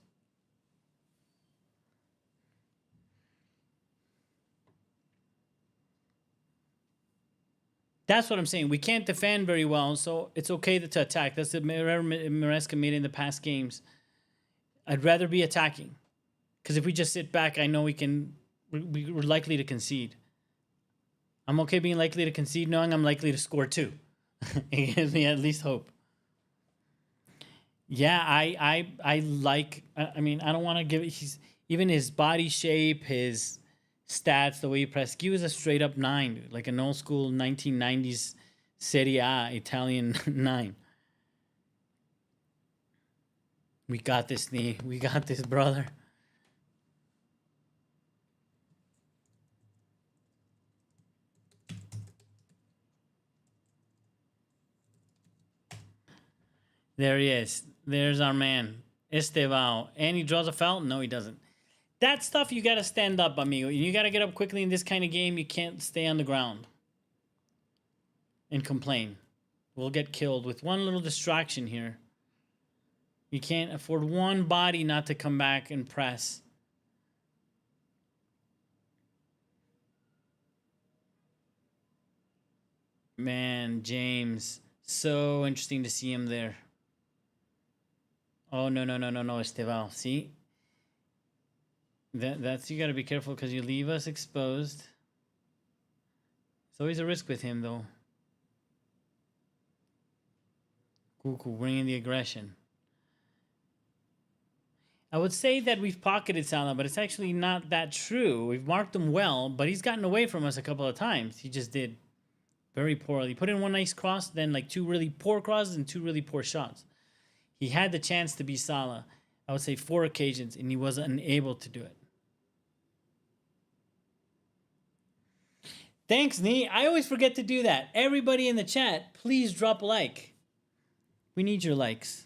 That's what I'm saying. We can't defend very well, so it's okay to attack. That's the Maresca made in the past games. I'd rather be attacking. Because if we just sit back, I know we're likely to concede. I'm okay being likely to concede, knowing I'm likely to score 2. It gives me at least hope. Yeah, I like... I mean, I don't want to give it... Even his body shape, his... stats, the way he pressed. He was a straight up 9, dude. Like an old school 1990s Serie A Italian 9. We got this, knee. We got this, brother. There he is. There's our man, Estevao. And he draws a foul? No, he doesn't. That stuff, you got to stand up, amigo. You got to get up quickly in this kind of game. You can't stay on the ground and complain. We'll get killed with one little distraction here. You can't afford one body not to come back and press. Man, James. So interesting to see him there. Oh, no, Estevao. See? That's you got to be careful because you leave us exposed. It's always a risk with him, though. Cuckoo, bringing the aggression. I would say that we've pocketed Salah, but it's actually not that true. We've marked him well, but he's gotten away from us a couple of times. He just did very poorly. Put in one nice cross, then like two really poor crosses and two really poor shots. He had the chance to be Salah, I would say 4 occasions, and he was unable to do it. Thanks, Nee. I always forget to do that. Everybody in the chat, please drop a like. We need your likes.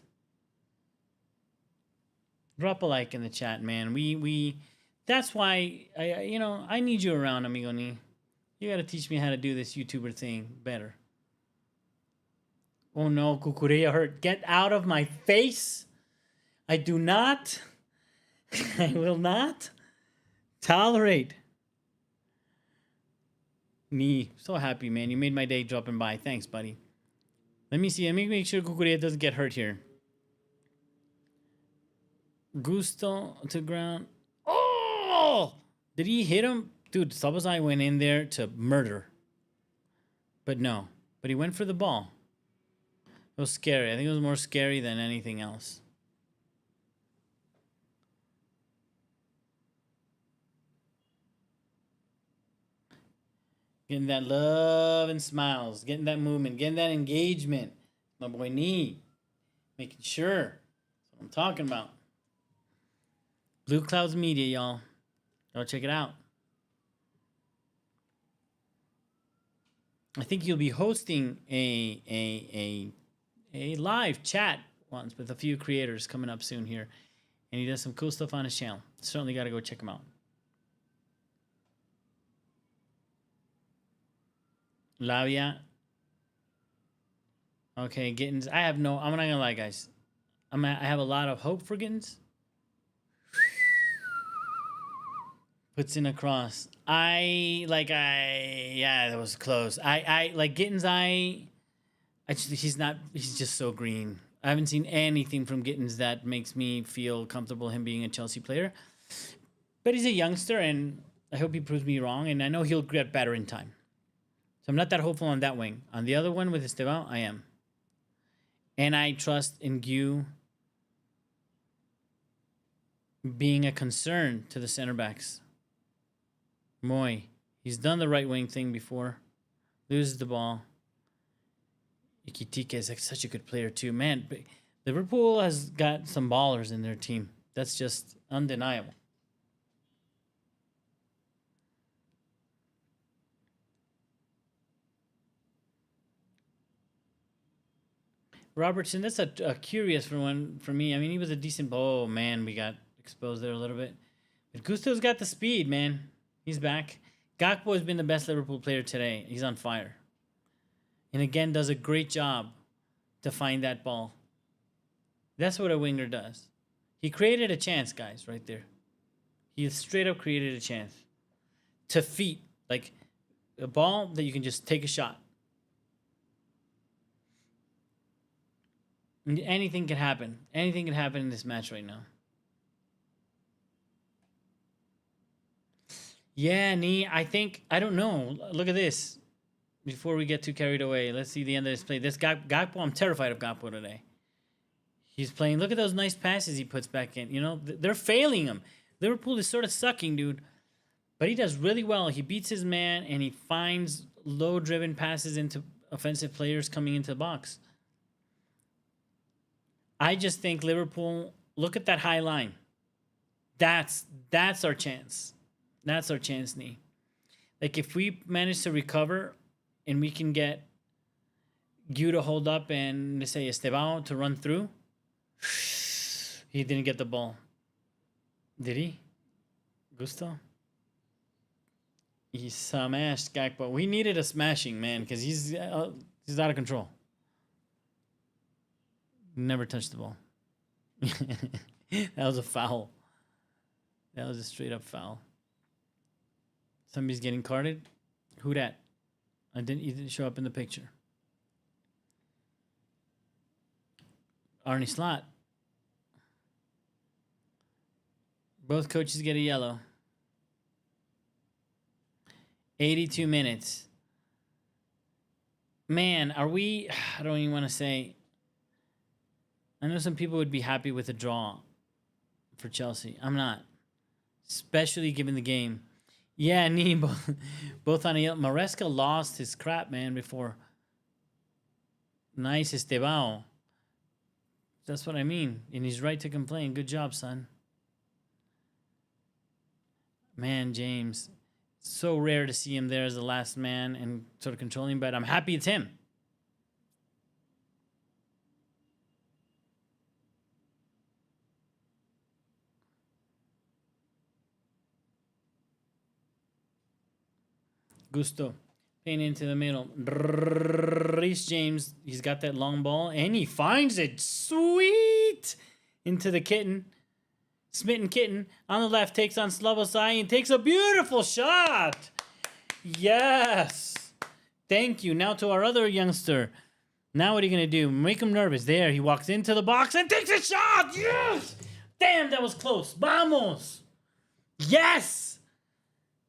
Drop a like in the chat, man. That's why I need you around, amigo Nee. You gotta teach me how to do this YouTuber thing better. Oh no, Cucurella hurt. Get out of my face. I do not. I will not tolerate. Nee, so happy, man. You made my day dropping by. Thanks, buddy. Let me see. Let me make sure Cucurella doesn't get hurt here. Gusto to ground. Oh! Did he hit him? Dude, Sabazai went in there to murder. But no. But he went for the ball. It was scary. I think it was more scary than anything else. Getting that love and smiles. Getting that movement. Getting that engagement. My boy Nee. Making sure. That's what I'm talking about. Blue Clouds Media, y'all. Go check it out. I think you'll be hosting a live chat once with a few creators coming up soon here. And he does some cool stuff on his channel. Certainly got to go check him out. Lavia. Okay, Gittins. I'm not going to lie, guys. I have a lot of hope for Gittins. Puts in a cross. Yeah, that was close. I like Gittins. He's just so green. I haven't seen anything from Gittins that makes me feel comfortable him being a Chelsea player. But he's a youngster, and I hope he proves me wrong, and I know he'll get better in time. So I'm not that hopeful on that wing. On the other one with Esteban, I am. And I trust in Gu being a concern to the center backs. Moy, he's done the right wing thing before. Loses the ball. Ikitika is like such a good player too. Man, Liverpool has got some ballers in their team. That's just undeniable. Robertson, that's a curious one for me. I mean, he was a decent ball. Oh, man, we got exposed there a little bit. But Gusto's got the speed, man. He's back. Gakpo has been the best Liverpool player today. He's on fire. And again, does a great job to find that ball. That's what a winger does. He created a chance, guys, right there. He straight up created a chance. To feet. Like a ball that you can just take a shot. And anything can happen. Anything can happen in this match right now. Yeah, Nee, I don't know. Look at this. Before we get too carried away, let's see the end of this play. This Gakpo, I'm terrified of Gakpo today. He's playing. Look at those nice passes he puts back in. You know, they're failing him. Liverpool is sort of sucking, dude. But he does really well. He beats his man, and he finds low-driven passes into offensive players coming into the box. I just think Liverpool, look at that high line. That's our chance. That's our chance, Nee. Like, if we manage to recover and we can get Gu to hold up and, let's say, Esteban to run through, he didn't get the ball. Did he? Gusto? He smashed Gakpo. We needed a smashing, man, because he's out of control. Never touched the ball. That was a foul. That was a straight up foul. Somebody's getting carded. Who that? He didn't show up in the picture. Arne Slot. Both coaches get a yellow. 82 minutes. Man, are we? I don't even want to say. I know some people would be happy with a draw for Chelsea. I'm not, especially given the game. Yeah, both on Maresca lost his crap, man, before. Nice Estebao. That's what I mean. And he's right to complain. Good job, son. Man, James. So rare to see him there as the last man and sort of controlling, but I'm happy it's him. Gusto. Paying into the middle. Reece James. He's got that long ball. And he finds it. Sweet. Into the kitten. Smitten kitten. On the left. Takes on Slobosai. And takes a beautiful shot. Yes. Thank you. Now to our other youngster. Now what are you going to do? Make him nervous. There. He walks into the box and takes a shot. Yes. Damn, that was close. Vamos. Yes.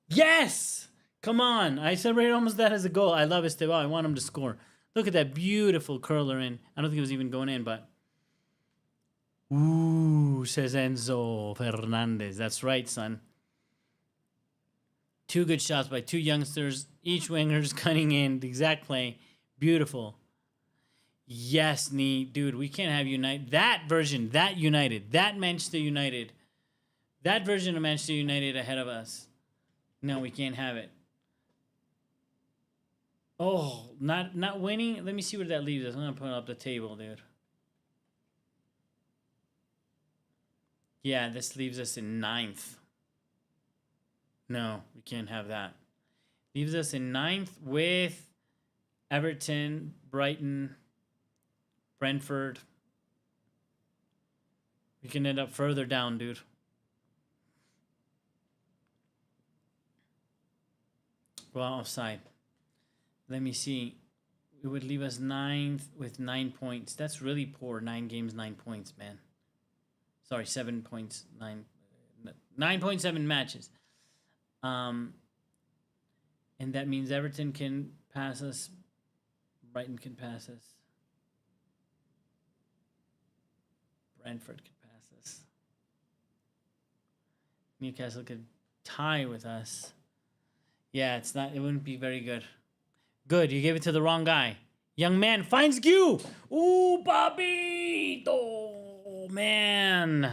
Yes. Come on. I celebrated almost that as a goal. I love Estebao. I want him to score. Look at that beautiful curler in. I don't think it was even going in, but... Ooh, says Enzo Fernandez. That's right, son. Two good shots by two youngsters. Each winger's cutting in. The exact play. Beautiful. Yes, Nee. Dude, we can't have United. That version, that United, that Manchester United, that version of Manchester United ahead of us. No, we can't have it. Oh, not winning? Let me see where that leaves us. I'm going to put up the table, dude. Yeah, this leaves us in 9th. No, we can't have that. Leaves us in 9th with Everton, Brighton, Brentford. We can end up further down, dude. Well, offside. Let me see. It would leave us 9th with 9 points. That's really poor. 9 games, 9 points, man. Sorry, 7 points, 9.7 matches. And that means Everton can pass us. Brighton can pass us. Brentford could pass us. Newcastle could tie with us. Yeah, it's not. It wouldn't be very good. Good, you gave it to the wrong guy. Young man finds Gu. Ooh, Bobby. Oh, man.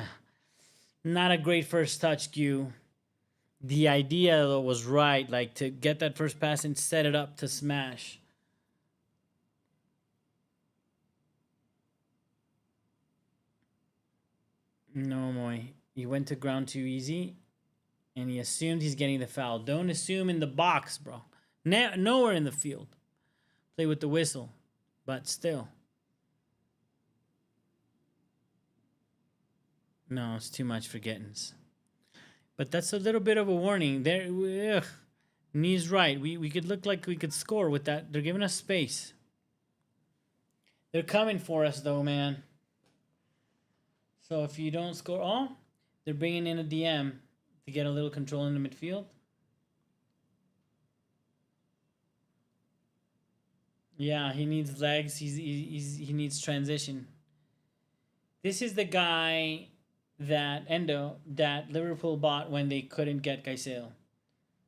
Not a great first touch, Gu. The idea, though, was right. Like, to get that first pass and set it up to smash. No, Moy. He went to ground too easy. And he assumed he's getting the foul. Don't assume in the box, bro. Nowhere in the field. Play with the whistle. But still. No, it's too much for Gittins. But that's a little bit of a warning. There, Knee's right. We could look like we could score with that. They're giving us space. They're coming for us, though, man. So if you don't score... Oh, they're bringing in a DM to get a little control in the midfield. Yeah, he needs legs. He needs transition. This is the guy that Liverpool bought when they couldn't get Caicedo.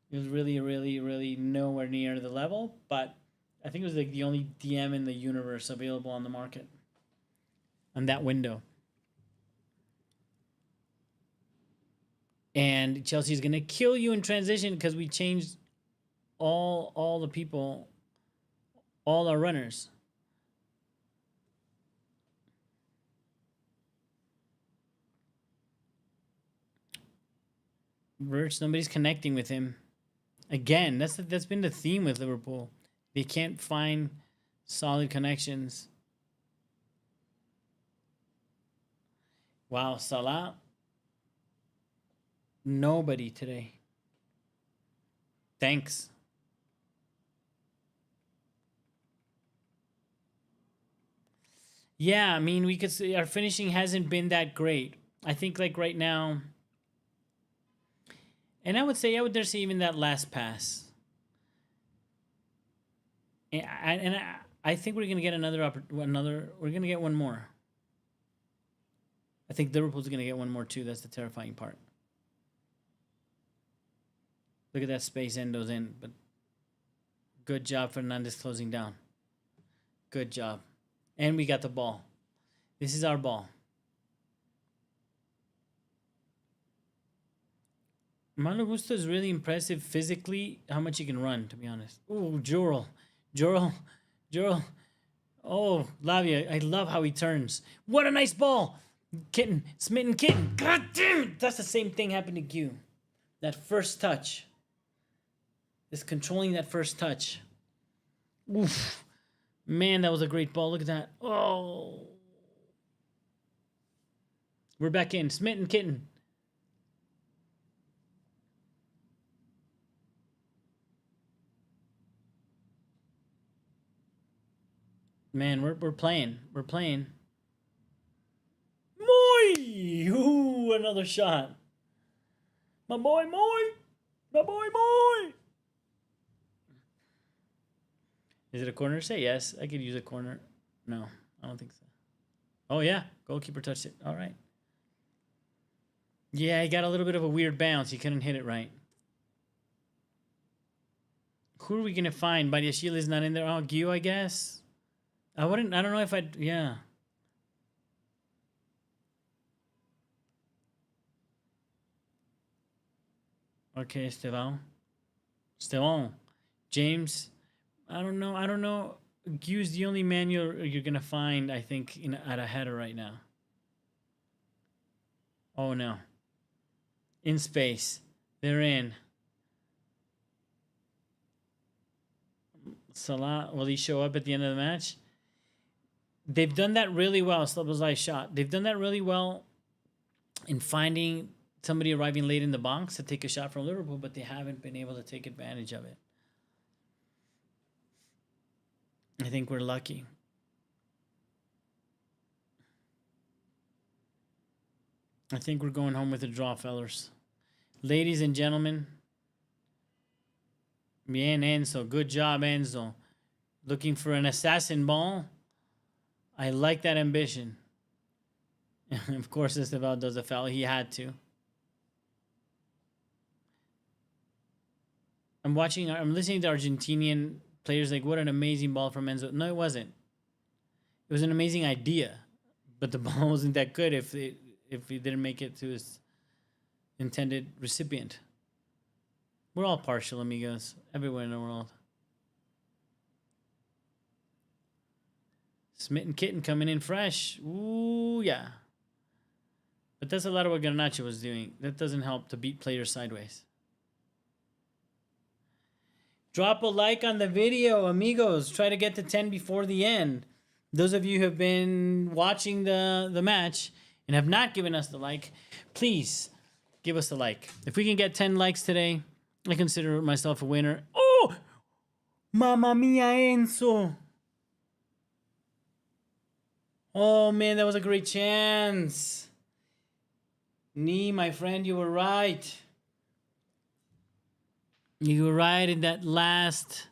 He was really nowhere near the level, but I think it was like the only DM in the universe available on the market on that window. And Chelsea's going to kill you in transition because we changed all the people, all our runners. Virch, nobody's connecting with him. Again, that's been the theme with Liverpool. They can't find solid connections. Wow, Salah. Nobody today. Thanks. Yeah, I mean, we could say our finishing hasn't been that great. I think like right now, and I would dare say even that last pass. And I think we're gonna get we're gonna get one more. I think Liverpool's gonna get one more too. That's the terrifying part. Look at that space Endo's in, but good job Fernandes closing down. Good job. And we got the ball. This is our ball. Malo Gusto is really impressive physically, how much he can run, to be honest. Ooh, Jurel. Oh, Lavia, I love how he turns. What a nice ball. Kitten, smitten kitten. God damn it. That's the same thing happened to Q. That first touch. Just controlling that first touch. Oof. Man, that was a great ball. Look at that. Oh. We're back in. Smitten kitten. Man, we're playing. We're playing. Moy! Ooh, another shot. My boy Moy! My boy Moy! Is it a corner? Say yes. I could use a corner. No, I don't think so. Oh, yeah. Goalkeeper touched it. All right. Yeah, he got a little bit of a weird bounce. He couldn't hit it right. Who are we going to find? Badiashile is not in there. Oh, Gyu, I guess. I don't know if I'd, yeah. Okay, Esteban. James. I don't know. Gyu's the only man you're going to find, I think, at a header right now. Oh, no. In space. They're in. Salah, will he show up at the end of the match? They've done that really well. Slobozai shot. They've done that really well in finding somebody arriving late in the box to take a shot from Liverpool, but they haven't been able to take advantage of it. I think we're lucky. I think we're going home with a draw, fellas. Ladies and gentlemen. Bien, Enzo. Good job, Enzo. Looking for an assassin ball. I like that ambition. Of course, Esteval does a foul. He had to. I'm listening to Argentinian players like, what an amazing ball from Enzo. No, it wasn't. It was an amazing idea. But the ball wasn't that good if he didn't make it to his intended recipient. We're all partial, amigos. Everywhere in the world. Smitten kitten coming in fresh. Ooh, yeah. But that's a lot of what Garnacho was doing. That doesn't help to beat players sideways. Drop a like on the video, amigos. Try to get to 10 before the end. Those of you who have been watching the match and have not given us the like, please give us a like. If we can get 10 likes today, I consider myself a winner. Oh! Mamma mia, Enzo! Oh, man, that was a great chance. Nee, my friend, you were right. You were right in that last.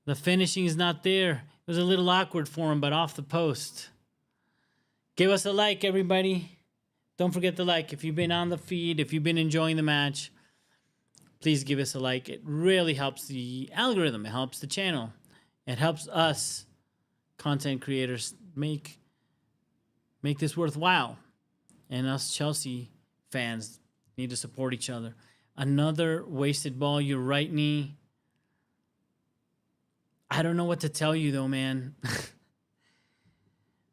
The finishing is not there. It was a little awkward for him, but off the post. Give us a like, everybody. Don't forget to like. If you've been on the feed, if you've been enjoying the match, please give us a like. It really helps the algorithm. It helps the channel. It helps us, content creators, make this worthwhile. And us Chelsea fans need to support each other. Another wasted ball. You're right, knee. I don't know what to tell you, though, man.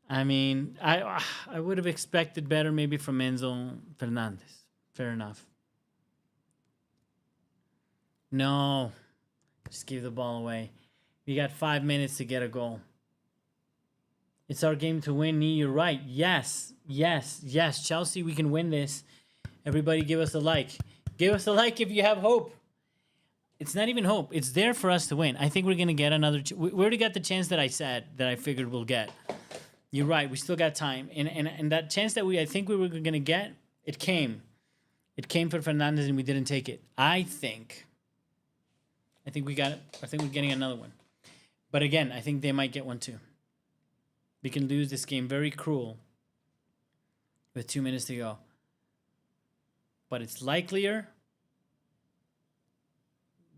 I mean, I would have expected better maybe from Enzo Fernandez. Fair enough. No. Just give the ball away. We got 5 minutes to get a goal. It's our game to win, Nee. You're right. Yes. Chelsea, we can win this. Everybody give us a like. Give us a like if you have hope. It's not even hope. It's there for us to win. I think we're going to get another... we already got the chance that I said, that I figured we'll get. You're right. We still got time. And that chance that I think we were going to get, it came. It came for Fernandez and we didn't take it. I think we got it. I think we're getting another one. But again, I think they might get one too. We can lose this game very cruel with 2 minutes to go. But it's likelier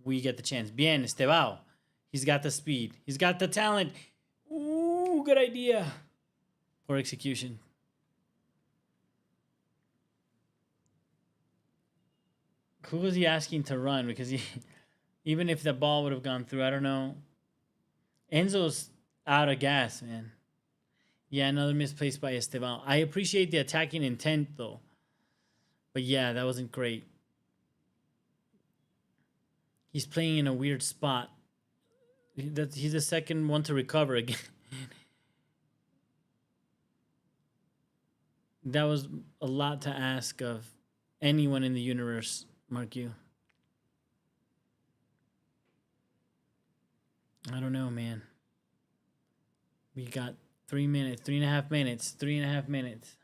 we get the chance. Bien, Estevao. He's got the speed. He's got the talent. Ooh, good idea. Poor execution. Who was he asking to run? Because even if the ball would have gone through, I don't know. Enzo's out of gas, man. Yeah, another misplaced by Esteban. I appreciate the attacking intent, though. But yeah, that wasn't great. He's playing in a weird spot. He's the second one to recover again. That was a lot to ask of anyone in the universe, Mark Yu. I don't know, man. We got 3 minutes, 3.5 minutes, 3.5 minutes.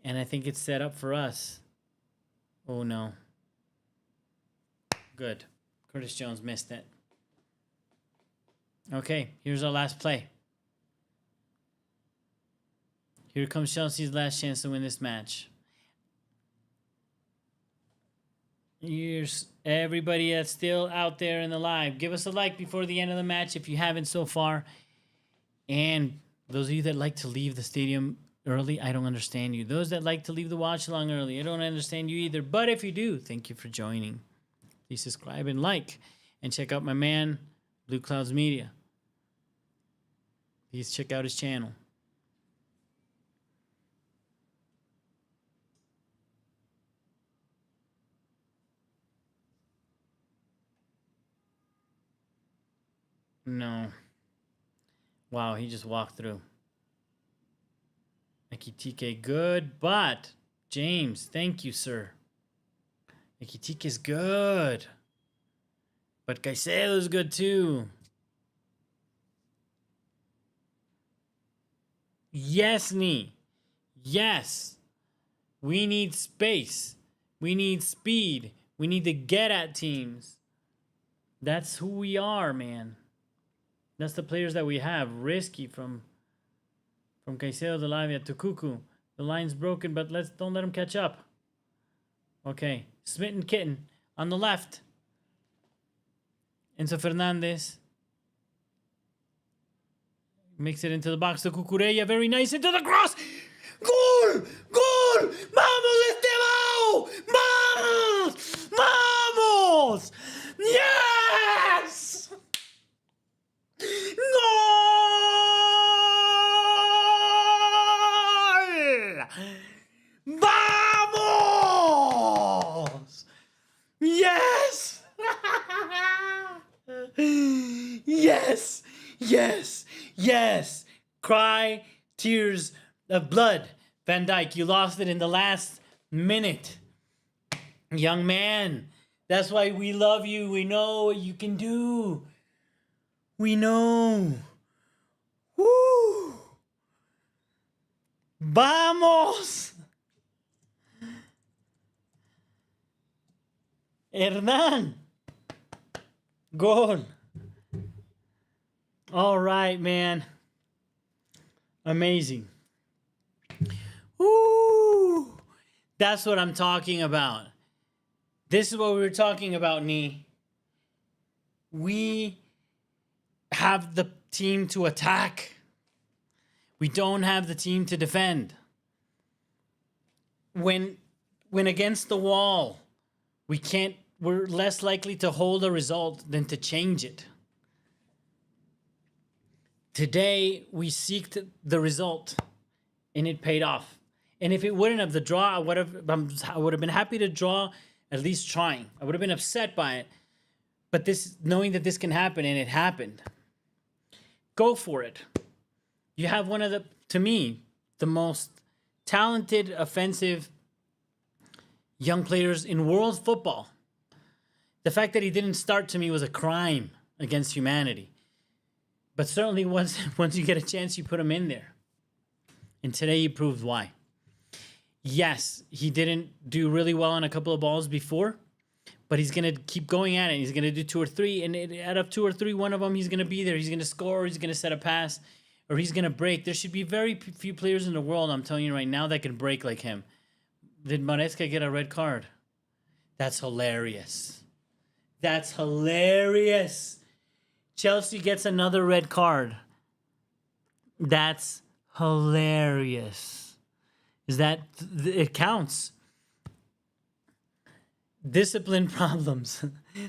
And I think it's set up for us. Oh, no. Good. Curtis Jones missed it. Okay, here's our last play. Here comes Chelsea's last chance to win this match. Here's everybody that's still out there in the live. Give us a like before the end of the match if you haven't so far. And those of you that like to leave the stadium early, I don't understand you. Those that like to leave the watch along early, I don't understand you either. But if you do, thank you for joining. Please subscribe and like. And check out my man, Blue Clouds Media. Please check out his channel. No. Wow, he just walked through. Ekitike, good, but James, thank you, sir. Ekitike is good. But Caicedo's good too. Yes, Nee. Yes. We need space. We need speed. We need to get at teams. That's who we are, man. That's the players that we have. Risky from Caicedo to Lavia to Cuckoo. The line's broken, but don't let him catch up. Okay. Smitten Kitten on the left. Enzo Fernandez. Makes it into the box to Cucurella. Very nice. Into the cross. Goal! Goal! Vamos, Estevao! Vamos! Vamos! Yes! Goal! Vamos! Yes! Yes! Yes! Yes! Cry tears of blood. Van Dijk, you lost it in the last minute. Young man, that's why we love you. We know what you can do. We know. Woo! Vamos! Hernan. Goal. All right, man. Amazing. Woo! That's what I'm talking about. This is what we were talking about, Nee. We have the team to attack. We don't have the team to defend. When against the wall, we're less likely to hold a result than to change it. Today, we seeked the result, and it paid off. And if it wouldn't have the draw, I would have been happy to draw, at least trying. I would have been upset by it. But knowing that this can happen, and it happened. Go for it. You have one of to me, the most talented, offensive young players in world football. The fact that he didn't start, to me, was a crime against humanity. But certainly once you get a chance, you put him in there. And today he proved why. Yes, he didn't do really well on a couple of balls before, but he's going to keep going at it. He's going to do 2 or 3, and out of 2 or 3, one of them, he's going to be there. He's going to score, he's going to set a pass, or he's going to break. There should be very few players in the world, I'm telling you right now, that can break like him. Did Maresca get a red card? That's hilarious. That's hilarious. Chelsea gets another red card. That's hilarious. Is that it counts? Discipline problems.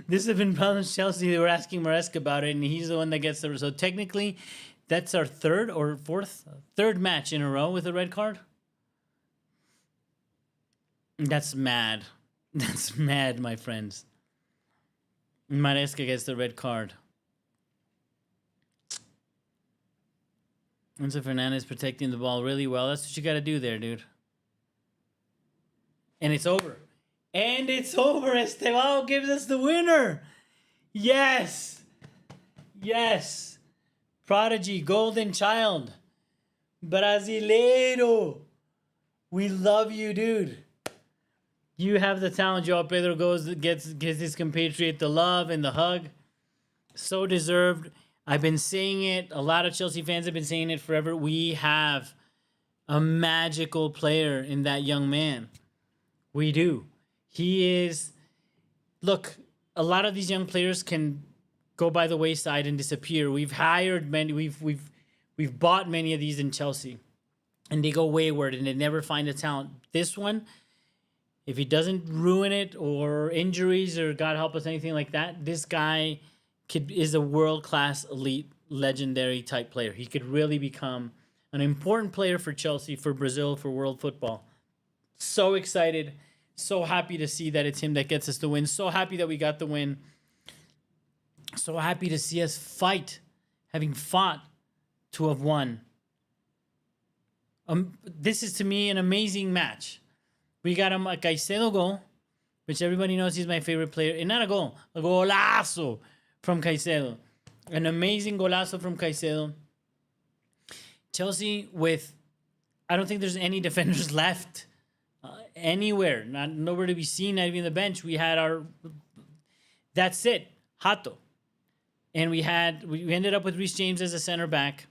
Discipline problems, Chelsea. They were asking Maresca about it, and he's the one that gets the result. So technically, that's our third match in a row with a red card. That's mad. That's mad, my friends. Maresca gets the red card. Enzo Fernandez protecting the ball really well. That's what you got to do there, dude. And it's over. And it's over. Estevao gives us the winner. Yes. Yes. Prodigy, golden child. Brasileiro. We love you, dude. You have the talent. Joao Pedro gets his compatriot the love and the hug. So deserved. I've been saying it. A lot of Chelsea fans have been saying it forever. We have a magical player in that young man. We do. He is... Look, a lot of these young players can go by the wayside and disappear. We've hired many. We've bought many of these in Chelsea. And they go wayward and they never find the talent. This one... If he doesn't ruin it or injuries or God help us, anything like that, this guy is a world-class, elite, legendary type player. He could really become an important player for Chelsea, for Brazil, for world football. So excited. So happy to see that it's him that gets us the win. So happy that we got the win. So happy to see us fight, having fought to have won. This is, to me, an amazing match. We got him a Caicedo goal, which everybody knows he's my favorite player. And not a goal, a golazo from Caicedo. An amazing golazo from Caicedo. Chelsea with, I don't think there's any defenders left anywhere. Nowhere to be seen, not even the bench. We had our, that's it, Hato. And we ended up with Reece James as a center back.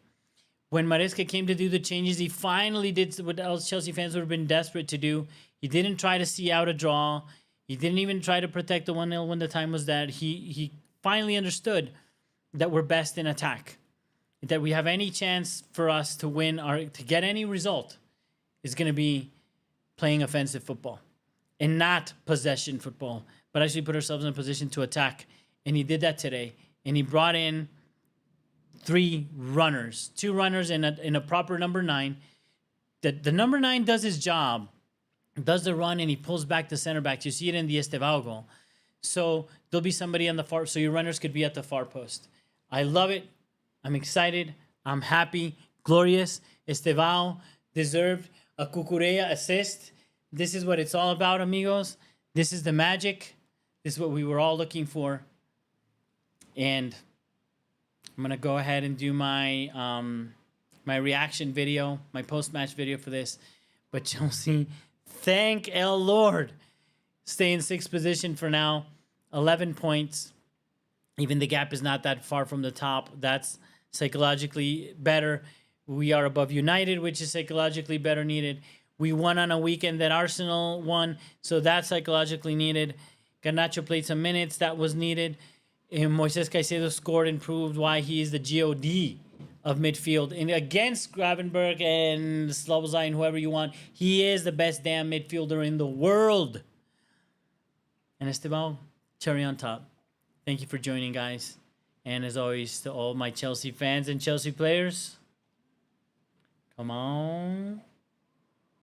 When Maresca came to do the changes, he finally did what else Chelsea fans would have been desperate to do. He didn't try to see out a draw. He didn't even try to protect the 1-0 when the time was that. He finally understood that we're best in attack. That we have any chance for us to win or to get any result is going to be playing offensive football and not possession football, but actually put ourselves in a position to attack. And he did that today. And he brought in 3 runners, 2 runners in a proper number 9. The number 9 does his job, does the run, and he pulls back the center back. You see it in the Estevao goal. So there'll be somebody on the far, so your runners could be at the far post. I love it. I'm excited. I'm happy. Glorious. Estevao deserved a Cucurella assist. This is what it's all about, amigos. This is the magic. This is what we were all looking for. And I'm going to go ahead and do my my reaction video, my post-match video for this. But Chelsea, thank El Lord, stay in 6th position for now. 11 points. Even the gap is not that far from the top. That's psychologically better. We are above United, which is psychologically better needed. We won on a weekend that Arsenal won, so that's psychologically needed. Garnacho played some minutes. That was needed. And Moises Caicedo scored and proved why he is the GOD of midfield. And against Gravenberg and Slobozai and whoever you want, he is the best damn midfielder in the world. And Esteban, cherry on top. Thank you for joining, guys. And as always, to all my Chelsea fans and Chelsea players, come on.